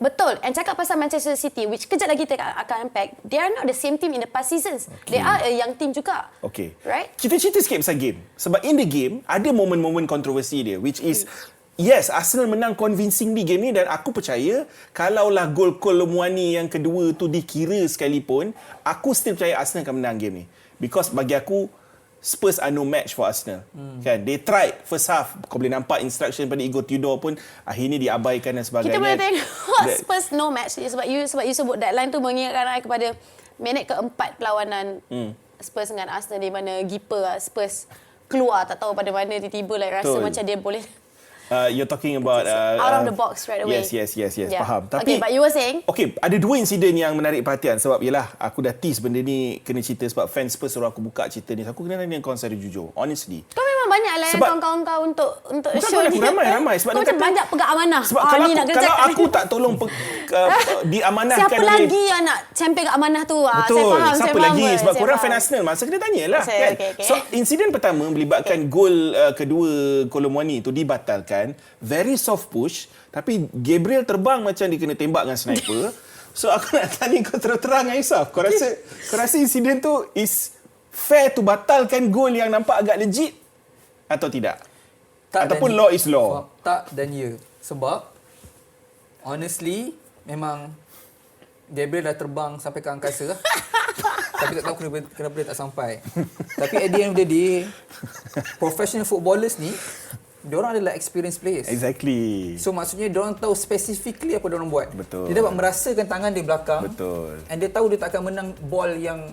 Betul. And cakap pasal Manchester City, which kejap lagi kita akan unpack, they are not the same team in the past seasons. Okay. They are a young team juga. Okay. Right? Kita cerita sikit pasal game. Sebab in the game, ada momen-momen kontroversi dia, which is, yes, Arsenal menang convincingly game ni, dan aku percaya, kalaulah gol Kolomwani yang kedua tu dikira sekalipun, aku still percaya Arsenal akan menang game ni. Because bagi aku, Spurs are no match for Arsenal. Kan? They tried first half. Kau boleh nampak instruction pada Igor Tudor pun akhirnya diabaikan dan sebagainya. Kita boleh tengok Spurs no match. Sebab you sebut deadline tu mengingatkan saya kepada minit keempat perlawanan Spurs dengan Arsenal, di mana keeper Spurs keluar tak tahu pada mana, tiba-tiba rasa macam dia boleh You're talking about out of the box right away. Yes. Yeah. Faham. Okay, Tapi but you were saying? Okay, ada dua insiden yang menarik perhatian. Sebab yelah, aku dah tease benda ni kena cerita sebab fans Spurs suruh aku buka cerita ni. Aku kena tanya kau secara jujur. Honestly. Kau memang banyak lah kawan-kawan kau untuk show ni. Ramai. Sebab kau macam banyak pegang amanah. Sebab kalau aku tak tolong diamanahkan siapa lagi yang nak champion kat amanah tu? Betul. Siapa lagi? Sebab korang fan faham. Arsenal, masa kena tanyalah. Kan? Okay. So, insiden pertama melibatkan gol kedua Kolomwani tu dibatalkan. Very soft push. Tapi Gabriel terbang macam dia kena tembak dengan sniper. So, aku nak tanya kau terang-terang, Aisaf. Kau rasa insiden tu is fair to batalkan gol yang nampak agak legit atau tidak? Ataupun law is law? Tak dan ya. Sebab honestly memang Gabriel dah terbang sampai ke angkasa lah. Tapi tak tahu kenapa dia tak sampai. Tapi at the end of the day, professional footballers ni, diorang adalah experienced players. Exactly. So maksudnya diorang tahu specifically apa diorang buat. Betul. Dia dapat merasakan tangan dia belakang. Betul. And dia tahu dia tak akan menang ball yang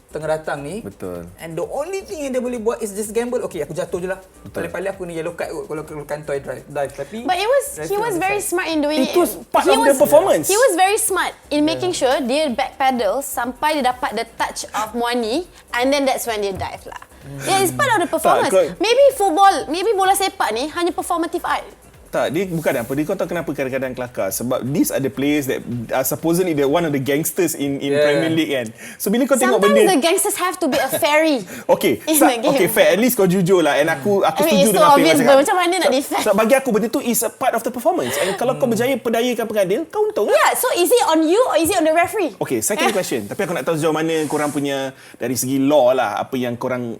tengah datang ni. Betul. And the only thing yang dia boleh buat is just gamble. Okay, aku jatuh je lah. Paling-paling aku ni yellow card kalau kantoi dive. Tapi But he was very smart in doing it. It was part of the performance. He was very smart in making sure dia backpedal sampai dia dapat the touch of Mwani, and then that's when dia dive lah. Yeah, it's part of the performance. Maybe bola sepak ni hanya performative art. Tak, dia bukan apa. Dia kau tahu kenapa kadang-kadang kelakar. Sebab these are the players that are supposedly one of the gangsters in Premier League kan. So bila kau tengok benda, sometimes the gangsters have to be a fairy. Okay, okay, fair. At least kau jujur lah. And aku setuju so dengan apa yang obvious, kau cakap. macam mana nak defend? So bagi aku benda tu is a part of the performance. And kalau kau berjaya perdayakan pengadil, kau untung lah. Yeah, so is it on you or is it on the referee? Okay, second question. Tapi aku nak tahu sejauh mana korang punya dari segi law lah, apa yang korang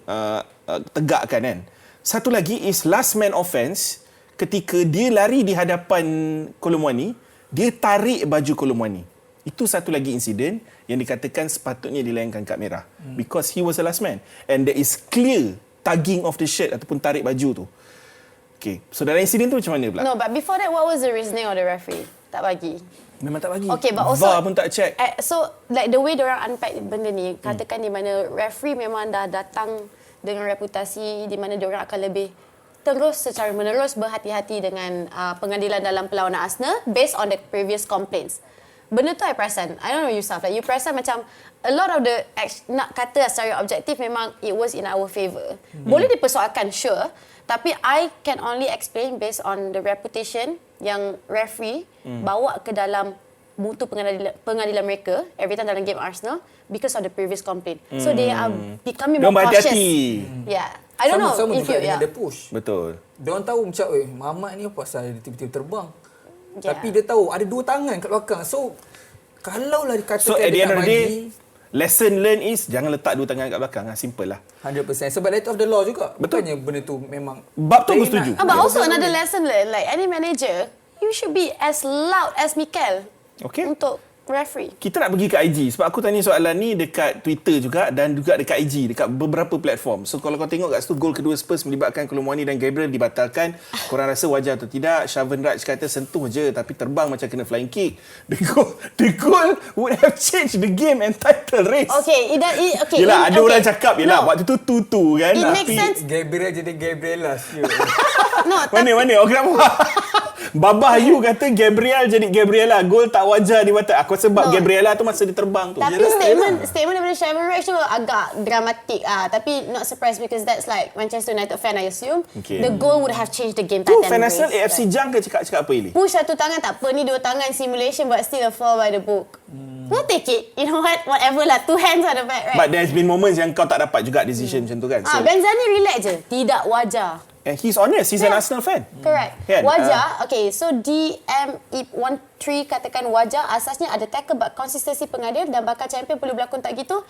tegakkan kan. Satu lagi is last man offence. Ketika dia lari di hadapan Kolomwani, dia tarik baju Kolomwani. Itu satu lagi insiden yang dikatakan sepatutnya dilayangkan kad merah. Because he was the last man. And there is clear tugging of the shirt ataupun tarik baju tu. Okay, so dalam insiden tu macam mana pula? No, but before that, what was the reasoning of the referee? Tak bagi. Memang tak bagi. Okay, but also VAR pun tak check. So like the way diorang unpack benda ni, katakan di mana referee memang dah datang dengan reputasi di mana diorang akan lebih terus secara menerus berhati-hati dengan pengadilan dalam perlawanan Arsenal based on the previous complaints. Benda tu I perasan. I don't know yourself. Like you perasan macam a lot of the nak kata secara objektif memang it was in our favour. Boleh dipersoalkan, sure. Tapi I can only explain based on the reputation yang referee bawa ke dalam mutu pengadilan mereka every time dalam game Arsenal because of the previous complaint. So they are becoming more cautious. Yeah. I don't know sama if juga you dengan the push. Betul. Diorang tahu macam, Mamat ni apa pasal dia tiba-tiba terbang. Yeah. Tapi dia tahu ada 2 tangan kat belakang. So, kalau lah dikatakan So at the dia end nak of the day, bagi, lesson learned is jangan letak 2 tangan kat belakang. Simple lah. 100%. Sebab letter of the law juga. Betul. Bukannya benda tu memang... Bab tu aku setuju. But also another lesson learned, like any manager, you should be as loud as Mikel Okay. untuk referee. Kita nak pergi ke IG sebab aku tanya soalan ni dekat Twitter juga dan juga dekat IG, dekat beberapa platform. So kalau kau tengok kat situ, gol kedua Spurs melibatkan Kolomwani dan Gabriel dibatalkan. Korang rasa wajar atau tidak? Shavan Raj kata sentuh je tapi terbang macam kena flying kick. The goal would have changed the game and title race. Okay, okay. Yelah, ada orang cakap waktu tu tutu kan. It makes sense. Gabriel jadi Gabriela. No, Mana? Oh, kenapa? Babah you kata Gabriel jadi Gabriela. Gol tak wajar dibatal. Aku sebab Gabriela tu masa dia terbang tu. Tapi statement daripada Shavan Raj tu agak dramatik. Tapi not surprised because that's like Manchester United fan, I assume. Okay. The goal would have changed the game. Tu fan Arsenal AFC Jang ke cakap apa Ili? Push satu tangan tak apa, ni 2 tangan simulation but still a fall by the book. We'll take it. You know what? Whatever lah. 2 hands on the back, right? But there's been moments yang kau tak dapat juga decision macam tu kan. So, Benzani relax je. Tidak wajar. and he's honest. He's an Arsenal fan. Correct. Kan? Wajar. Okay, so DM13 katakan wajar. Asasnya ada tackle but konsistensi pengadil dan bakal champion perlu berlakon tak gitu.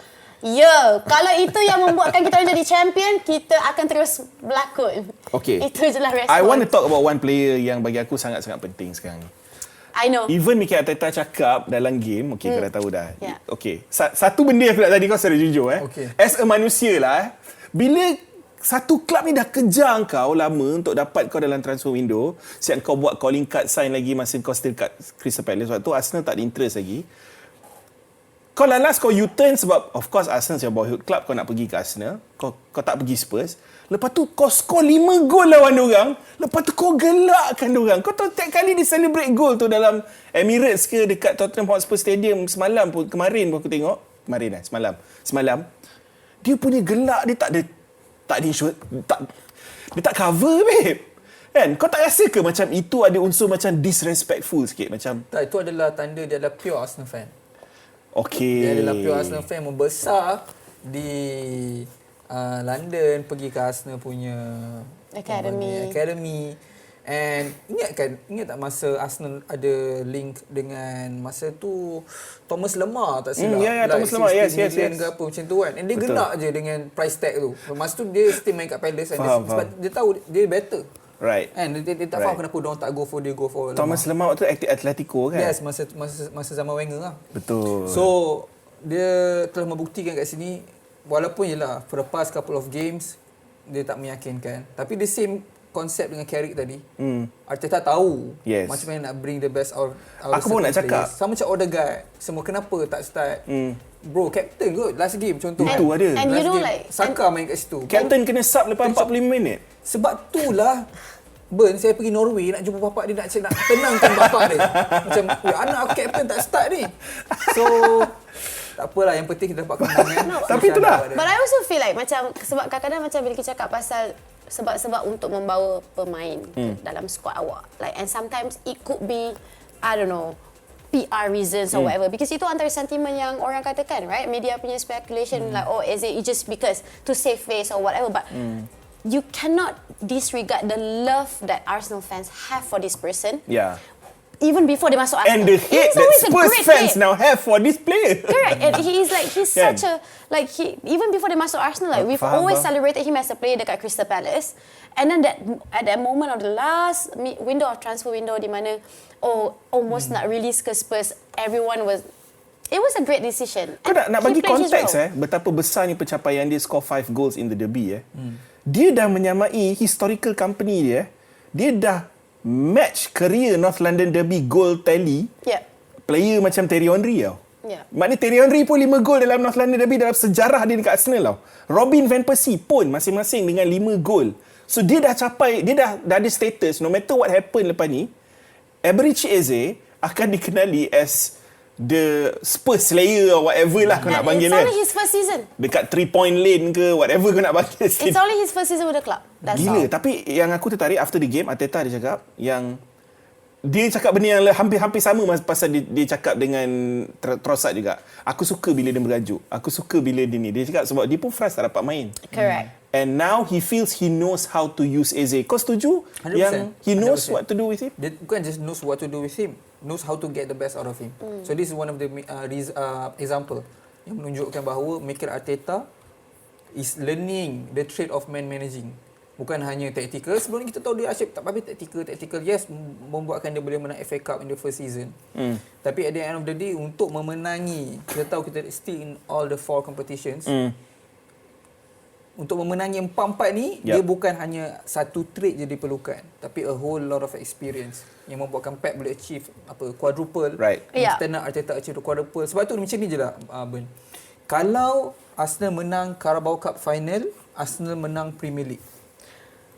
Kalau itu yang membuatkan kita jadi champion, kita akan terus berlakon. Okay. Itu je lah respon. I want to talk about one player yang bagi aku sangat-sangat penting sekarang ni. I know. Even Mikel Arteta cakap dalam game, okay, kau dah tahu dah. Yeah. Okay, satu benda yang aku nak tadi kau secara jujur. Okay. As a manusia lah, bila satu klub ni dah kejar kau lama untuk dapat kau dalam transfer window, siap kau buat calling card sign lagi masa kau still kat Crystal Palace. Waktu tu Arsenal tak ada interest lagi. Kau lalas kau U-turn sebab of course Arsenal your boyhood club, kau nak pergi ke Arsenal, kau tak pergi Spurs. Lepas tu kau skor 5 gol lawan diorang. Lepas tu kau gelakkan diorang. Kau tahu tiap kali dia celebrate gol tu dalam Emirates ke dekat Tottenham Hotspur Stadium semalam pun, kemarin pun aku tengok. Semalam. Dia punya gelak dia tak ada dia tak cover, babe. Kan? Kau tak rasa ke macam itu ada unsur macam disrespectful sikit macam? Tak, itu adalah tanda dia adalah pure Arsenal fan. Okay. Dia adalah pure Arsenal fan, membesar di London, pergi ke Arsenal punya academy. And ingat tak masa Arsenal ada link dengan masa tu Thomas Lemar tak silap. Ya, Thomas Lemar, yes. ke apa macam tu kan. And dia gelak je dengan price tag tu. Masa tu dia still main kat Palace Faham. sebab dia tahu dia better. Right. And dia tak faham kenapa diorang tak go for Thomas Lemar waktu Atletico kan? Yes, masa zaman Wenger lah. Betul. So dia telah membuktikan kat sini, walaupun yelah for the past couple of games dia tak meyakinkan, tapi the same konsep dengan Carrick tadi. Arteta tahu macam mana nak bring the best out aku pun nak cakap sama macam Odegaard semua, kenapa tak start. Bro, captain kot last game contoh. Itu ada. And you know game, like Saka main kat situ. Captain kena sub lepas 45 minit. Sebab itulah saya pergi Norway nak jumpa bapak dia, nak tenangkan bapak dia. Macam anak aku captain tak start ni. So tak apalah, yang penting kita dapat kemenangan. Tapi itulah. But I also feel like macam sebab kadang-kadang macam bila kita cakap pasal sebab untuk membawa pemain dalam squad awak, like, and sometimes it could be I don't know PR reasons or whatever, because itu antara sentimen yang orang katakan, right, media punya speculation like is it just because to save face or whatever, but you cannot disregard the love that Arsenal fans have for this person. Yeah. Even before dia masuk Arsenal. And the hate that Spurs fans now have for this player. Correct. And he's such a, like, even before dia masuk Arsenal, like, we've always celebrated him as a player dekat Crystal Palace. And then at that moment of the last window of transfer window di mana almost nak release ke Spurs, it was a great decision. Kau nak bagi konteks betapa besarnya pencapaian dia, score 5 goals in the derby. Dia dah menyamai historical company dia. Dia dah match career North London Derby goal tally player macam Thierry Henry tau. Yeah. Maknanya Thierry Henry pun 5 gol dalam North London Derby dalam sejarah dia dekat Arsenal tau. Robin van Persie pun masing-masing dengan 5 gol. So dia dah capai, dia dah ada status, no matter what happen lepas ni, Eberechi Eze akan dikenali as the Spurs Slayer or whatever lah kau nak panggil It's kan. only his first season. Dekat 3-point lane ke whatever kau nak panggil. It's only his first season with the club. That's Gila. all. Tapi yang aku tertarik after the game, Arteta dia cakap yang dia cakap benda yang hampir-hampir sama pasal dia cakap dengan Trossard juga. Aku suka bila dia merajuk. Aku suka bila dia ni. Dia cakap sebab dia pun frust tak dapat main. Correct. And now he feels he knows how to use Eze. Kau setuju 100%. yang he knows 100%. what to do with him? Dia bukan just knows what to do with him, knows how to get the best out of him. So this is one of the example yang menunjukkan bahawa Mikel Arteta is learning the trade of man managing. Bukan hanya tactical. Sebelum ni kita tahu dia asyik tak apa-apa tactical. Yes, membuatkan dia boleh menang FA Cup in the first season. Tapi at the end of the day, untuk memenangi, kita tahu kita still in all the 4 competitions. Untuk memenangi 4-4 ni, dia bukan hanya satu trait je diperlukan, tapi a whole lot of experience yang membuatkan Pep boleh achieve quadruple. Right. Kita nak Arteta achieve quadruple. Sebab tu macam ni je lah, Ben. Kalau Arsenal menang Carabao Cup final, Arsenal menang Premier League.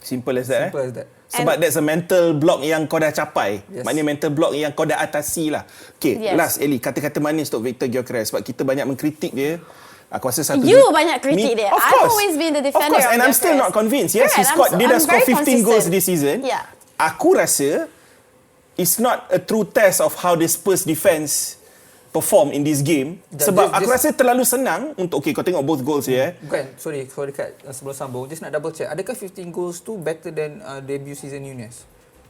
Simple as that. Simple as that. Sebab that's a mental block yang kau dah capai. Yes. Maknanya mental block yang kau dah atasi lah. Okay, Yes. last Ellie, kata-kata manis untuk Victor Gyökeres. Sebab kita banyak mengkritik dia. Aku rasa satu You banyak kritik dia. Of I've course. always been the Of defender course, of and I'm still Gyökeres. not convinced. Yes, Correct. dia dah I'm score 15 very goals consistent. this season. Yeah. Aku rasa it's not a true test of how the Spurs defense perform in this game. Sebab aku rasa terlalu senang untuk, okay, kau tengok both goals ya. Bukan, sorry dekat sebelum sambung, just nak double check. Adakah 15 goals tu better than debut season Nunes?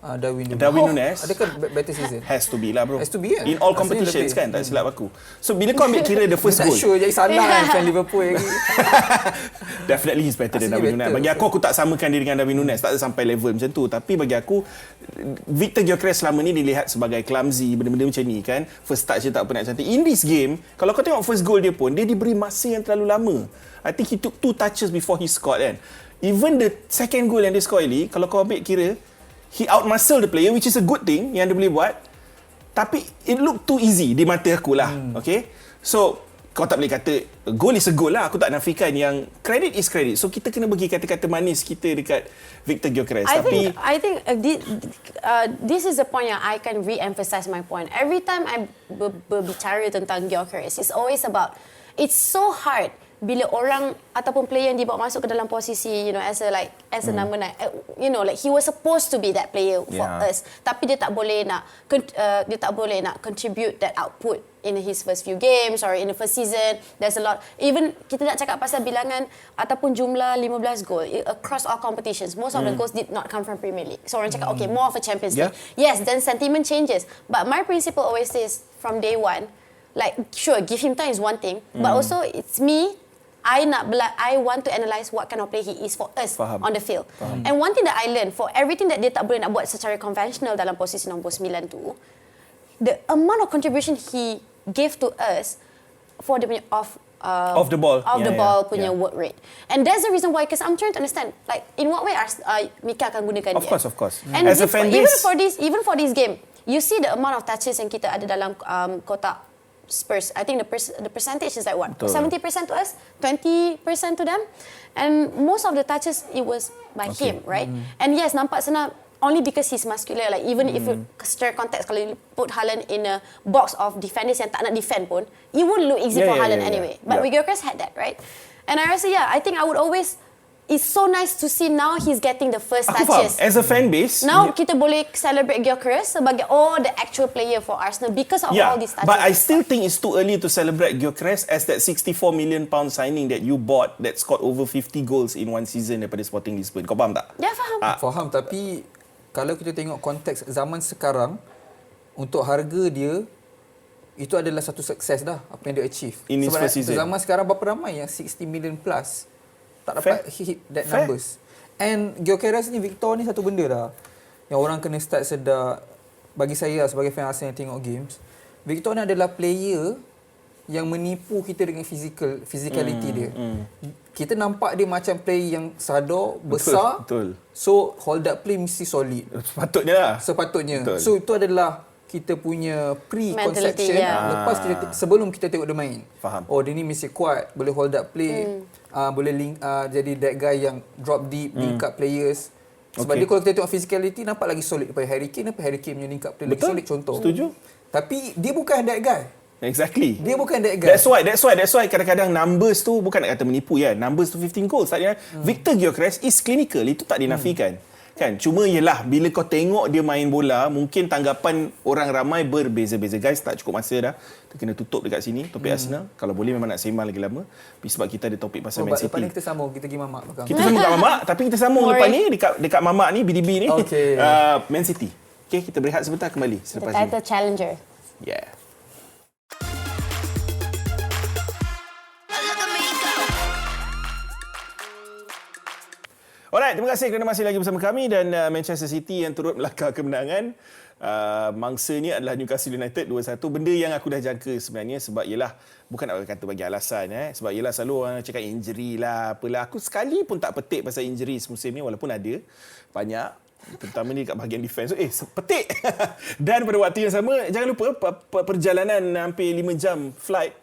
Darwin Nunes. Adakah better season? Has to be lah bro. Has to be, kan? In all Rasanya competitions lebih. kan, tak silap aku. So bila kau ambil kira the first Tak goal, sure jadi salah kan fan Liverpool lagi. definitely he's better than Rasanya Darwin Nunes. better. Bagi aku tak samakan dia dengan Darwin Nunes. Tak ada sampai level macam tu. Tapi bagi aku, Victor Gyökeres selama ni dilihat sebagai clumsy, benda-benda macam ni kan. First touch dia tak pernah cantik. In this game, kalau kau tengok first goal dia pun, dia diberi masa yang terlalu lama. I think he took 2 touches before he scored kan. Even the second goal yang dia score ni, kalau kau ambil kira, he outmuscle the player, which is a good thing yang dia boleh buat. Tapi it look too easy di mata aku lah. Okay? So, kau tak boleh kata goal is a goal lah. Aku tak nafikan yang credit is credit. So, kita kena bagi kata-kata manis kita dekat Victor Gyökeres. I think this is the point yang I can re-emphasize my point. Every time I berbicara tentang Gyökeres, it's always about, it's so hard bila orang ataupun player yang dibawa masuk ke dalam posisi, you know, as a number 9, you know, like he was supposed to be that player for us, tapi dia tak boleh nak contribute that output in his first few games or in the first season. There's a lot, even kita nak cakap pasal bilangan ataupun jumlah 15 gol across all competitions, most of the goals did not come from Premier League. So orang cakap okay, more of a Champions League. Yes, then sentiment changes, but my principle always is from day one, like sure, give him time is one thing, but also it's me, I want to analyse what kind of player he is for us on the field. And one thing that I learned, for everything that dia tak boleh nak buat secara conventional dalam posisi nombor 9 tu, the amount of contribution he gave to us for the off the ball, punya work rate. And that's the reason why, because I'm trying to understand, like in what way Mika akan gunakan dia. Of course. And as a fan base, even for this game, you see the amount of touches yang kita ada dalam kotak Spurs. I think the percentage is like what? Betul. 70% to us, 20% to them. And most of the touches, it was by him, right? And yes, nampak senang only because he's muscular. Like even if you stir context, kalau you put Haaland in a box of defenders yang tak nak defend pun, it wouldn't look easy for Haaland anyway. But Gyökeres had that, right? And I rasa, I think I would always, it's so nice to see now he's getting the first aku touches. faham. As a fan base, Now kita boleh celebrate Gyökeres sebagai the actual player for Arsenal because of all these touches. But I still think it's too early to celebrate Gyökeres as that £64 million signing that you bought that scored over 50 goals in one season daripada Sporting Lisbon. Kau faham tak? Ya, faham. Faham, tapi kalau kita tengok konteks zaman sekarang, untuk harga dia, itu adalah satu sukses dah apa yang dia achieve. In his first season. Zaman sekarang berapa ramai yang 60 million plus tak dapat hit that numbers. And Gyökeres ni, Victor ni satu benda dah yang orang kena start sedar. Bagi saya sebagai fan Arsenal yang tengok games, Victor ni adalah player yang menipu kita dengan physicality dia. Kita nampak dia macam player yang sadar, besar. Betul. So hold up play mesti solid. Sepatutnya lah. Sepatutnya. Betul. So itu adalah kita punya preconception Mentality, lepas sebelum kita tengok dia main. Faham. Oh, dia ni mesti kuat, boleh hold up play, boleh link, jadi that guy yang drop deep, link up players. Sebab dia kalau kita tengok physicality nampak lagi solid daripada Harry Kane, Harry Kane punya link up play lagi solid contoh. Setuju. Tapi dia bukan that guy. Exactly. Dia bukan that guy. That's why kadang-kadang numbers tu bukan nak kata menipu ya. Numbers tu 15 goals tadi. Victor Gyökeres is clinical, itu tak dinafikan. Kan? Cuma yelah bila kau tengok dia main bola, mungkin tanggapan orang ramai berbeza-beza. Guys, tak cukup masa dah. Kita kena tutup dekat sini topik Arsenal. Kalau boleh memang nak sembang lagi lama. Tapi sebab kita ada topik pasal Man City. Lepas ni kita sambung, kita pergi mamak belakang. Kita sambung kat mamak, tapi kita sambung lepas ni dekat mamak ni, BDB ni. Okay. Man City. Okay, kita berehat sebentar, kembali The selepas ni. title challenger. Yeah. Alright, terima kasih kerana masih lagi bersama kami dan Manchester City yang turut melakar kemenangan. Mangsanya adalah Newcastle United 2-1. Benda yang aku dah jangka sebenarnya sebab ialah, bukan nak kata bagi alasan sebab ialah selalu orang cakap injury lah apalah. Aku sekali pun tak petik pasal injury semusim ni walaupun ada banyak, terutama ni kat bahagian defense. Petik. Dan pada waktu yang sama jangan lupa perjalanan hampir 5 jam flight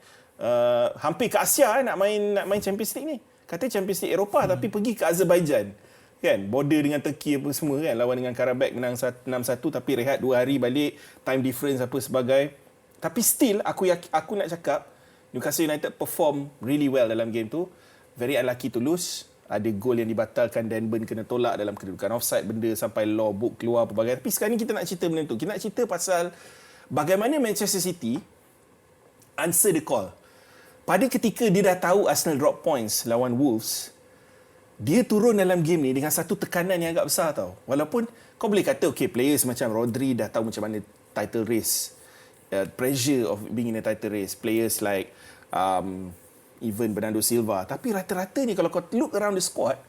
hampir ke Asia nak main Champions League ni. Kata Champions League Eropah tapi pergi ke Azerbaijan. Kan, border dengan Turki apa semua kan, lawan dengan Carrick menang 6-1 tapi rehat 2 hari balik, time difference apa sebagai. Tapi still aku nak cakap Newcastle United perform really well dalam game tu. Very unlucky to lose. Ada gol yang dibatalkan, Dan Burn kena tolak dalam kedudukan offside, benda sampai law book keluar pelbagai. Tapi sekarang ni kita nak cerita benda tu. Kita nak cerita pasal bagaimana Manchester City answer the call. Pada ketika dia dah tahu Arsenal drop points lawan Wolves, dia turun dalam game ni dengan satu tekanan yang agak besar tau. Walaupun kau boleh kata players macam Rodri dah tahu macam mana title race, pressure of being in a title race, players like even Bernardo Silva, tapi rata-ratanya kalau kau look around the squad,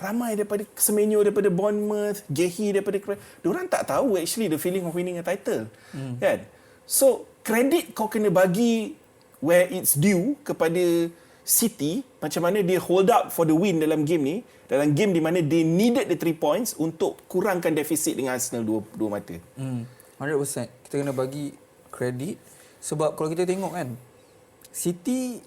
ramai daripada Semenyo, daripada Bournemouth, Gehi daripada, diorang tak tahu actually the feeling of winning a title. Kan? So credit kau kena bagi where it's due kepada City, macam mana dia hold up for the win dalam game ni, dalam game di mana they needed the 3 points untuk kurangkan defisit dengan Arsenal dua mata. 100%. Kita kena bagi kredit sebab kalau kita tengok kan, City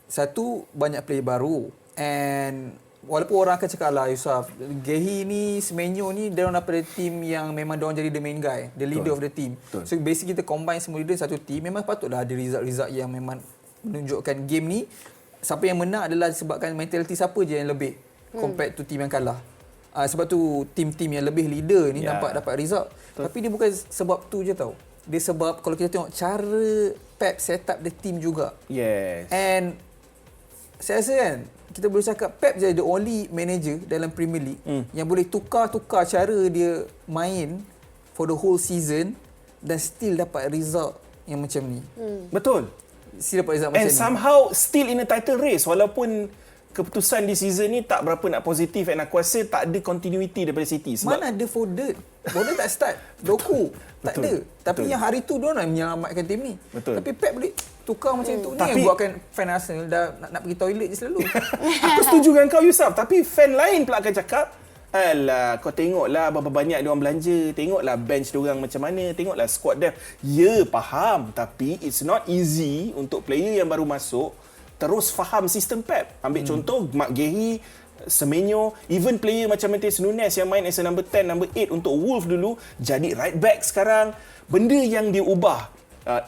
satu banyak player baru, and walaupun orang akan cakap lah Yusuf, Gehi ni, Semenyo ni, dia orang daripada team yang memang dia orang jadi the main guy, the leader of the team. So basically kita combine semua leader satu team, memang patutlah ada result-result yang memang menunjukkan game ni siapa yang menang adalah disebabkan mentality siapa je yang lebih compared to team yang kalah. Sebab tu team-team yang lebih leader ni nampak dapat result. Tapi dia bukan sebab tu je tau. Dia sebab kalau kita tengok cara Pep set up the team juga. Yes. And saya rasa kan, kita boleh cakap Pep je the only manager dalam Premier League yang boleh tukar-tukar cara dia main for the whole season dan still dapat result yang macam ni. Betul. Still dapat result macam And ni. somehow still in a title race walaupun keputusan di season ni tak berapa nak positif, and aku rasa tak ada continuity daripada City sebab mana ada Foden tak start Doku tak ada. Tapi yang hari tu dia nak menyelamatkan tim ni. Tapi Pep boleh tukar macam tu. Ni yang buatkan fan Arsenal dah nak pergi toilet je selalu. Aku setuju dengan kau Yusuf, tapi fan lain pula akan cakap, alah, kau tengoklah berapa banyak diorang belanja, tengoklah bench diorang macam mana, tengoklah squad depth. Ya, faham, tapi it's not easy untuk player yang baru masuk terus faham sistem Pep. Ambil contoh Mark Gehi, Semenyo, even player macam Matheus Nunes yang main as a number 10, number 8 untuk Wolves dulu, jadi right back sekarang. Benda yang dia ubah.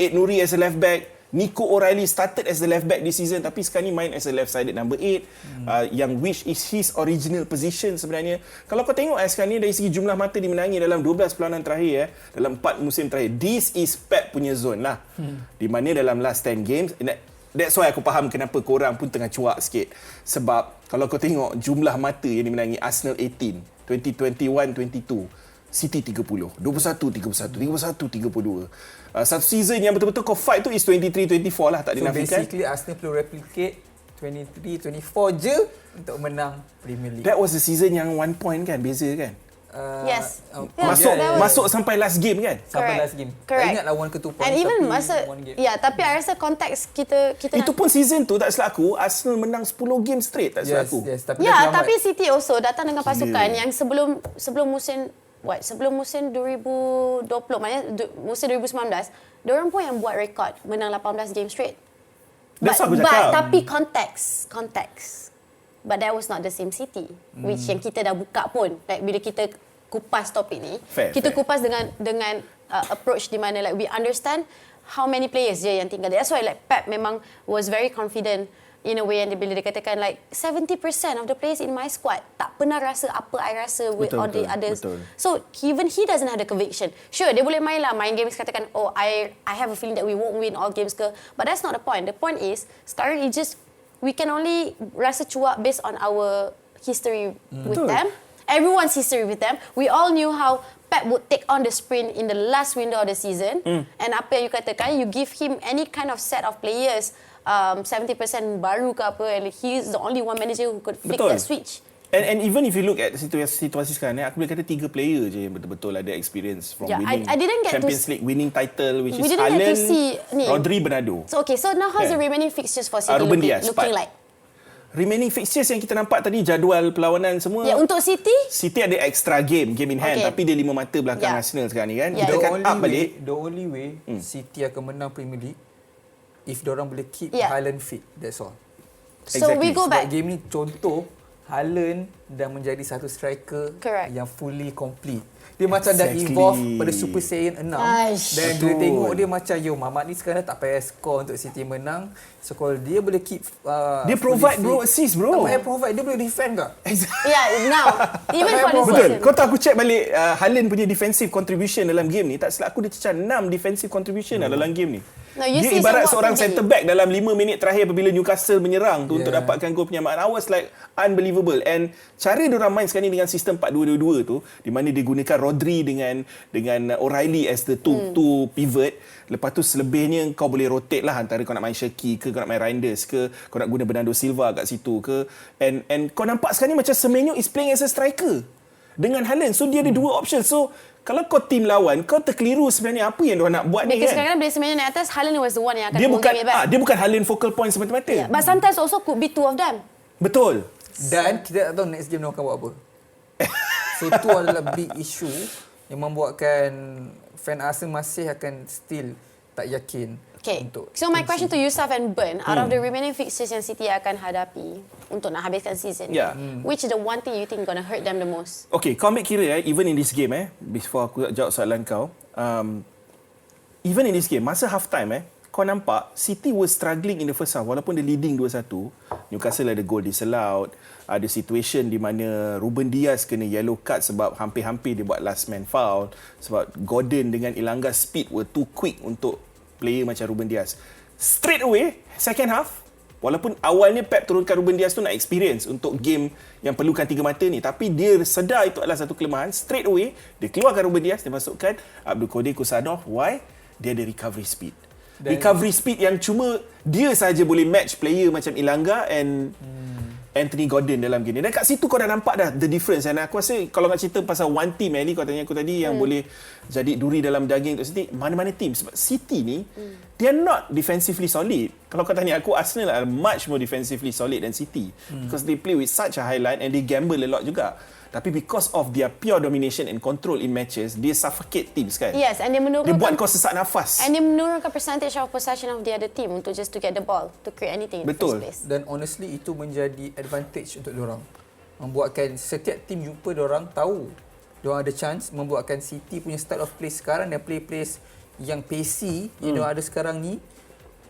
Ed Nuri as a left back, Nico O'Reilly started as the left back this season tapi sekarang ni main as a left-sided number 8, yang which is his original position sebenarnya. Kalau kau tengok sekarang ni dari segi jumlah mata dimenangi dalam 12 perlawanan terakhir, dalam 4 musim terakhir, this is Pep punya zone lah. Di mana dalam last 10 games, that's why aku faham kenapa korang pun tengah cuak sikit. Sebab kalau kau tengok jumlah mata yang dimenangi, Arsenal 18, 2021-22, City 30, 21-31, 31-32. Satu season yang betul-betul kau fight tu is 23-24 lah, tak dinafikan. So basically Arsenal perlu replicate 23-24 je untuk menang Premier League. That was the season yang 1 point kan, beza kan? Yes. Masuk sampai last game kan? Sampai last game. Correct. Tak ingat lawan ke 2 point. And even masa, one game. tapi I rasa konteks kita Itu pun season tu tak silap aku, Arsenal menang 10 game straight tak silap aku. Yes, tapi City also datang dengan pasukan yang sebelum musim sebelum musim 2020, maknanya musim 2019, diorang pun yang buat rekod menang 18 game straight. That's what aku But cakap. tapi konteks. But that was not the same City, which yang kita dah buka pun. Like bila kita kupas topik ni, kita kupas dengan approach di mana like we understand how many players je yang tinggal. That's why like Pep memang was very confident in a way, and bila dia katakan like 70% of the players in my squad tak pernah rasa apa I rasa with all the others. So even he doesn't have the conviction. Sure, dia boleh main games katakan I have a feeling that we won't win all games ke, but that's not the point. The point is sekarang it just we can only rasa cuak based on our history with them. Everyone's history with them. We all knew how Pep would take on the sprint in the last window of the season. And apa yang you katakan, you give him any kind of set of players, 70% baru ke apa, and he's the only one manager who could flick that switch. And even if you look at situasi sekarang, aku boleh kata 3 player je yang betul-betul ada experience from winning I didn't get Champions League winning title, which we is didn't get to Haaland, see ni. Rodri, Bernardo. So so now how's the remaining fixtures for City Ruben looking, Dias, looking like? Remaining fixtures yang kita nampak tadi, jadual perlawanan semua. Ya, untuk City ada extra game in hand, tapi dia 5 mata belakang Arsenal sekarang ni kan. Kita akan up balik. The only way City akan menang Premier League if diorang boleh keep Haaland fit. That's all. So we go back. Sebab game ni contoh Haaland dah menjadi satu striker yang fully complete. Dia macam dah evolve pada Super Saiyan 6. Dan dia tengok dia macam Mamat ni sekarang tak payah score untuk City menang. So kalau dia boleh keep dia provide bro, assist bro. Tak payah provide, dia boleh defend ke? Now even for this betul. season. Kau tahu aku check balik Haaland punya defensive contribution dalam game ni, tak silap aku dia cecah 6 defensive contribution dalam game ni. Dia ibarat seorang centre back dalam 5 minit terakhir apabila Newcastle menyerang tu untuk dapatkan gol penyamaan. I was like unbelievable. And cara diorang main sekarang ni dengan sistem 4-2-2-2 tu, di mana dia gunakan Rodri dengan O'Reilly as the two pivot. Lepas tu selebihnya kau boleh rotate lah antara kau nak main Shaki ke, kau nak main Reinders ke, kau nak guna Bernardo Silva kat situ ke. And kau nampak sekarang ni macam Semenyo is playing as a striker dengan Haaland. So dia ada 2 option. So kalau kau tim lawan, kau terkeliru sebenarnya apa yang diorang nak buat ni kan. Sekarang bila Semenyo naik atas, Haaland was the one yang akan dia bukan Haaland focal point semata-mata. But sometimes also could be 2 of them. Betul. Dan kita tak tahu next game diorang akan buat apa. So itu adalah big issue yang membuatkan fan Arsenal masih akan still tak yakin. So my question to Yusuf and Ben, out of the remaining fixtures yang City akan hadapi untuk nak habiskan season, which is the one thing you think gonna hurt them the most? Okay, kau ambil kira even in this game before aku jawab soalan kau, even in this game, masa half time kau nampak City was struggling in the first half walaupun dia leading 2-1. Newcastle ada goal disallowed, ada situation di mana Ruben Dias kena yellow card sebab hampir-hampir dia buat last man foul, sebab Gordon dengan Elanga speed were too quick untuk player macam Ruben Dias. Straight away second half, walaupun awalnya Pep turunkan Ruben Dias tu nak experience untuk game yang perlukan 3 mata ni, tapi dia sedar itu adalah satu kelemahan. Straight away dia keluarkan Ruben Dias, dia masukkan Abdul Qadir Kusadov. Why? Dia ada recovery speed. Recovery speed yang cuma dia saja boleh match player macam Elanga and Anthony Gordon dalam game ni. Dan kat situ kau dah nampak dah the difference. Dan aku rasa kalau nak cerita pasal one team, Ellie, kau tanya aku tadi yang boleh jadi duri dalam daging untuk City, mana-mana team. Sebab City ni, they are not defensively solid. Kalau kau tanya aku, Arsenal are much more defensively solid than City. Because they play with such a high line and they gamble a lot juga. Tapi because of their pure domination and control in matches, dia suffocate teams kan. Yes, and dia buat kau sesak nafas. And dia menurunkan percentage of possession of the other team untuk just to get the ball, to create anything in the first place. Dan honestly itu menjadi advantage untuk diorang. Membuatkan setiap team jumpa diorang tahu diorang ada chance membuatkan City punya style of play sekarang dan play-plays yang pacey yang diorang ada sekarang ni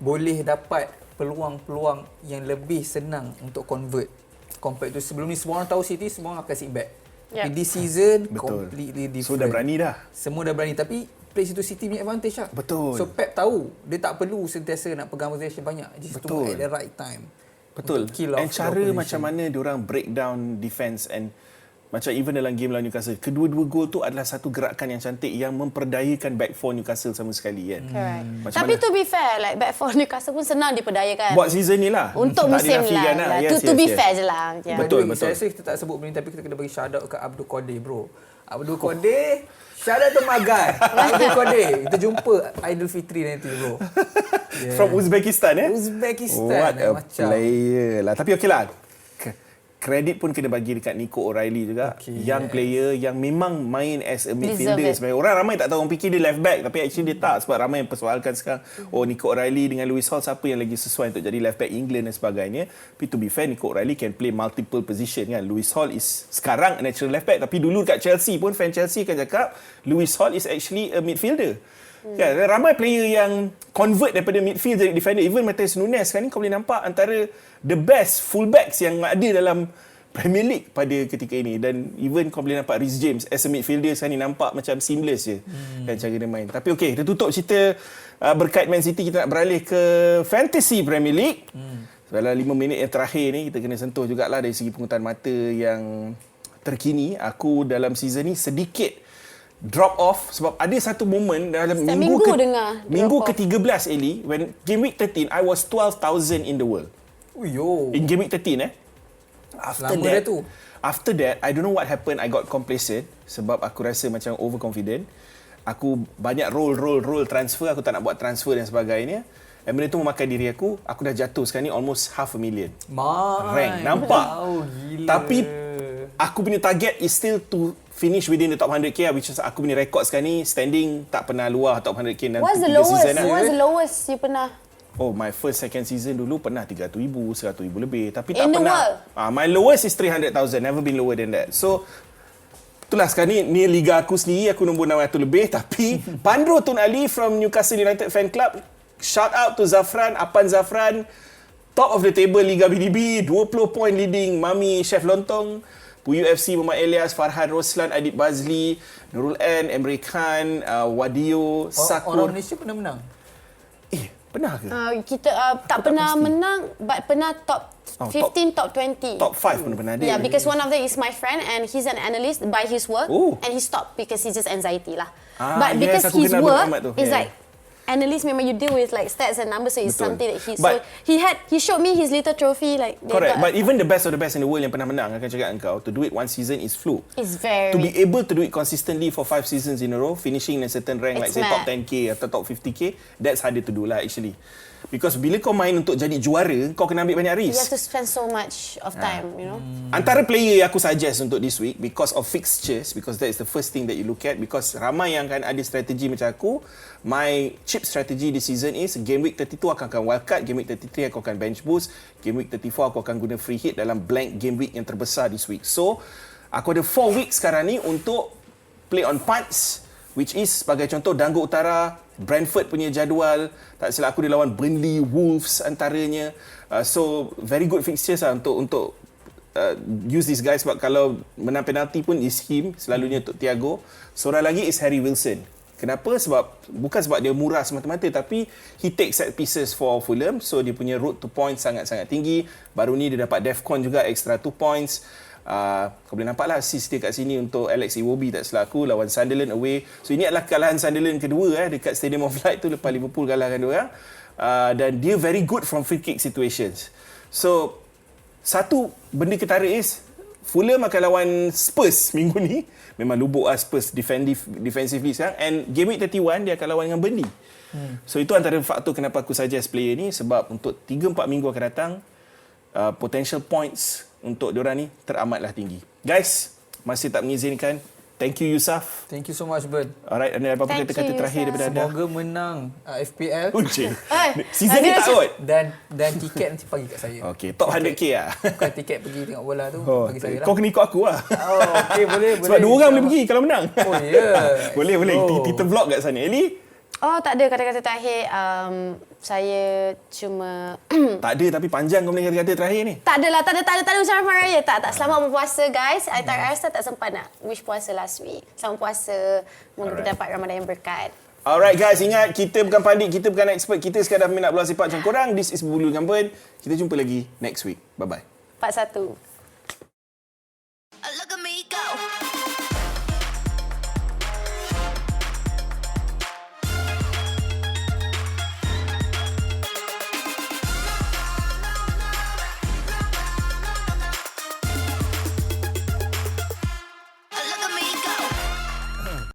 boleh dapat peluang-peluang yang lebih senang untuk convert. Compared to sebelum ni, semua orang tahu City, semua orang akan sit back. Tapi this season, completely different. So dah berani dah. Semua dah berani. Tapi place itu City punya advantage lah. Betul. So Pep tahu, dia tak perlu sentiasa nak pegang possession banyak. Just to at the right time. Betul. And cara macam mana diorang break down defense and macam even dalam game lawan Newcastle, kedua-dua gol tu adalah satu gerakan yang cantik yang memperdayakan back four Newcastle sama sekali kan. Tapi to be fair, like back four Newcastle pun senang diperdayakan. Buat season ni lah. Untuk musim lah. To be fair je lah. Betul. Saya rasa kita tak sebut benda tapi kita kena bagi shout out ke Abdul Qadir bro. Abdul Qadir, shout out to my guy. Abdul Qadir, kita jumpa Idul Fitri nanti bro. From Uzbekistan Uzbekistan. What a player lah. Tapi okey lah. kredit pun kena bagi dekat Nico O'Reilly juga. Young player yang memang main as a midfielder sebenarnya. Orang ramai tak tahu, orang fikir dia left back, tapi actually dia tak, sebab ramai yang persoalkan sekarang, oh Nico O'Reilly dengan Lewis Hall siapa yang lagi sesuai untuk jadi left back England dan sebagainya. Tapi to be fair, Nico O'Reilly can play multiple position kan. Lewis Hall is sekarang a natural left back, tapi dulu kat Chelsea pun fan Chelsea akan cakap Lewis Hall is actually a midfielder. Kan, ramai player yang convert daripada midfield jadi defender. Even Matheus Nunes sekarang ni kau boleh nampak antara the best fullbacks yang ada dalam Premier League pada ketika ini. Dan even kau boleh nampak Reece James as a midfielder sekarang ni nampak macam seamless je kan cara dia main. Tapi okey, kita tutup cerita berkait Man City. Kita nak beralih ke Fantasy Premier League. Dalam 5 minit yang terakhir ni kita kena sentuh jugalah dari segi pengutan mata yang terkini. Aku dalam season ni sedikit drop off sebab ada satu moment dalam minggu ke-13 Eli, when game week 13 I was 12,000 in the world. In game week 13 After that I don't know what happened, I got complacent sebab aku rasa macam overconfident. Aku banyak roll transfer, aku tak nak buat transfer dan sebagainya. And benda tu memakan diri aku dah jatuh sekarang ni almost 500,000 rank. Nampak? Tapi aku punya target is still to finish within the top 100k, which is aku punya record sekarang ni standing tak pernah luar top 100k dalam 3 season. What's the lowest you pernah? Oh, my first second season dulu pernah 300,000, 100,000 lebih, tapi tak In the pernah. My lowest is 300,000, never been lower than that. So itulah sekarang ni liga aku sendiri, aku nombor 600 lebih. Tapi Pandro Tun Ali from Newcastle United Fan Club, shout out to Zafran, Apan Zafran, top of the table Liga BDB, 20 point leading Mami Chef Lontong, UFC Muhammad Elias, Farhan Roslan, Adib Bazli, Nurul N, Emre Khan, Wadio, Sakur. Orang Malaysia pernah menang? Pernah ke? Kita tak pernah menang, but pernah top 15, top 20. Top 5 pun pernah ada. Yeah, because one of them is my friend and he's an analyst by his work. And he stopped because he's just anxiety lah. But because his work is like analyst, memang you deal with like stats and numbers, so it's something that he showed me his little trophy like. Correct, but even the best of the best in the world yang pernah menang, akan cakap engkau, to do it one season is fluke. It's very. To be able to do it consistently for 5 seasons in a row, finishing in a certain rank, like say top 10k atau top 50k, that's harder to do lah actually. Because bila kau main untuk jadi juara, kau kena ambil banyak risk. You have to spend so much of time, you know. Antara player yang aku suggest untuk this week, because of fixtures, because that is the first thing that you look at, because ramai yang akan ada strategi macam aku. My cheap strategy this season is game week 32 aku akan wildcard, game week 33 aku akan bench boost, game week 34 aku akan guna free hit dalam blank game week yang terbesar this week. So, aku ada 4 weeks sekarang ni untuk play on punts, which is sebagai contoh Danggu Utara, Brentford punya jadual, tak silap aku dia lawan Burnley, Wolves antaranya. So very good fixtures lah untuk use this guy, sebab kalau menang penalti pun is him, selalunya untuk Thiago. Seorang lagi is Harry Wilson. Kenapa? Bukan sebab dia murah semata-mata, tapi he takes set pieces for Fulham, so dia punya road to points sangat-sangat tinggi. Baru ni dia dapat Defcon juga, extra 2 points. Kau boleh nampak lah assist dia kat sini untuk Alex Iwobi tak silap aku lawan Sunderland away. So ini adalah kekalahan Sunderland kedua dekat Stadium of Light tu lepas Liverpool kalahkan dia orang. Dan dia very good from free kick situations. So satu benda ketara is Fulham akan lawan Spurs minggu ni. Memang lubuk Spurs defensively sekarang. And game week 31 dia akan lawan dengan Burnley. So itu antara faktor kenapa aku suggest player ni, sebab untuk 3-4 minggu akan datang potential points untuk diorang ni teramatlah tinggi. Guys, masih tak mengizinkan. Thank you Yusuf. Thank you so much, Bern. Alright, ada apa-apa kata-kata terakhir daripada anda? Semoga menang FPL. Uncik. Season ni tak kot. Dan tiket nanti bagi kat saya. Okay, top 100k lah. Bukan tiket pergi tengok bola tu, bagi saya lah. Kau kena ikut aku lah. Oh, okay, boleh. Sebab 2 orang boleh pergi kalau menang. Oh, ya. Boleh. Kita vlog kat sana. Eli? Oh, tak ada kata-kata terakhir. Saya cuma... tak ada, tapi panjang kau boleh kata-kata terakhir ni. Tak adalah, tak ada ucapan raya. Tak. Selamat berpuasa, guys. I rasa tak sempat nak wish puasa last week. Selamat puasa. Semoga kita dapat Ramadan yang berkat. Alright guys, ingat kita bukan pandit, kita bukan expert. Kita sekadar minat bola sepak macam korang. This is Bulu dengan Bern. Kita jumpa lagi next week. Bye-bye. Part 1. Look at me go.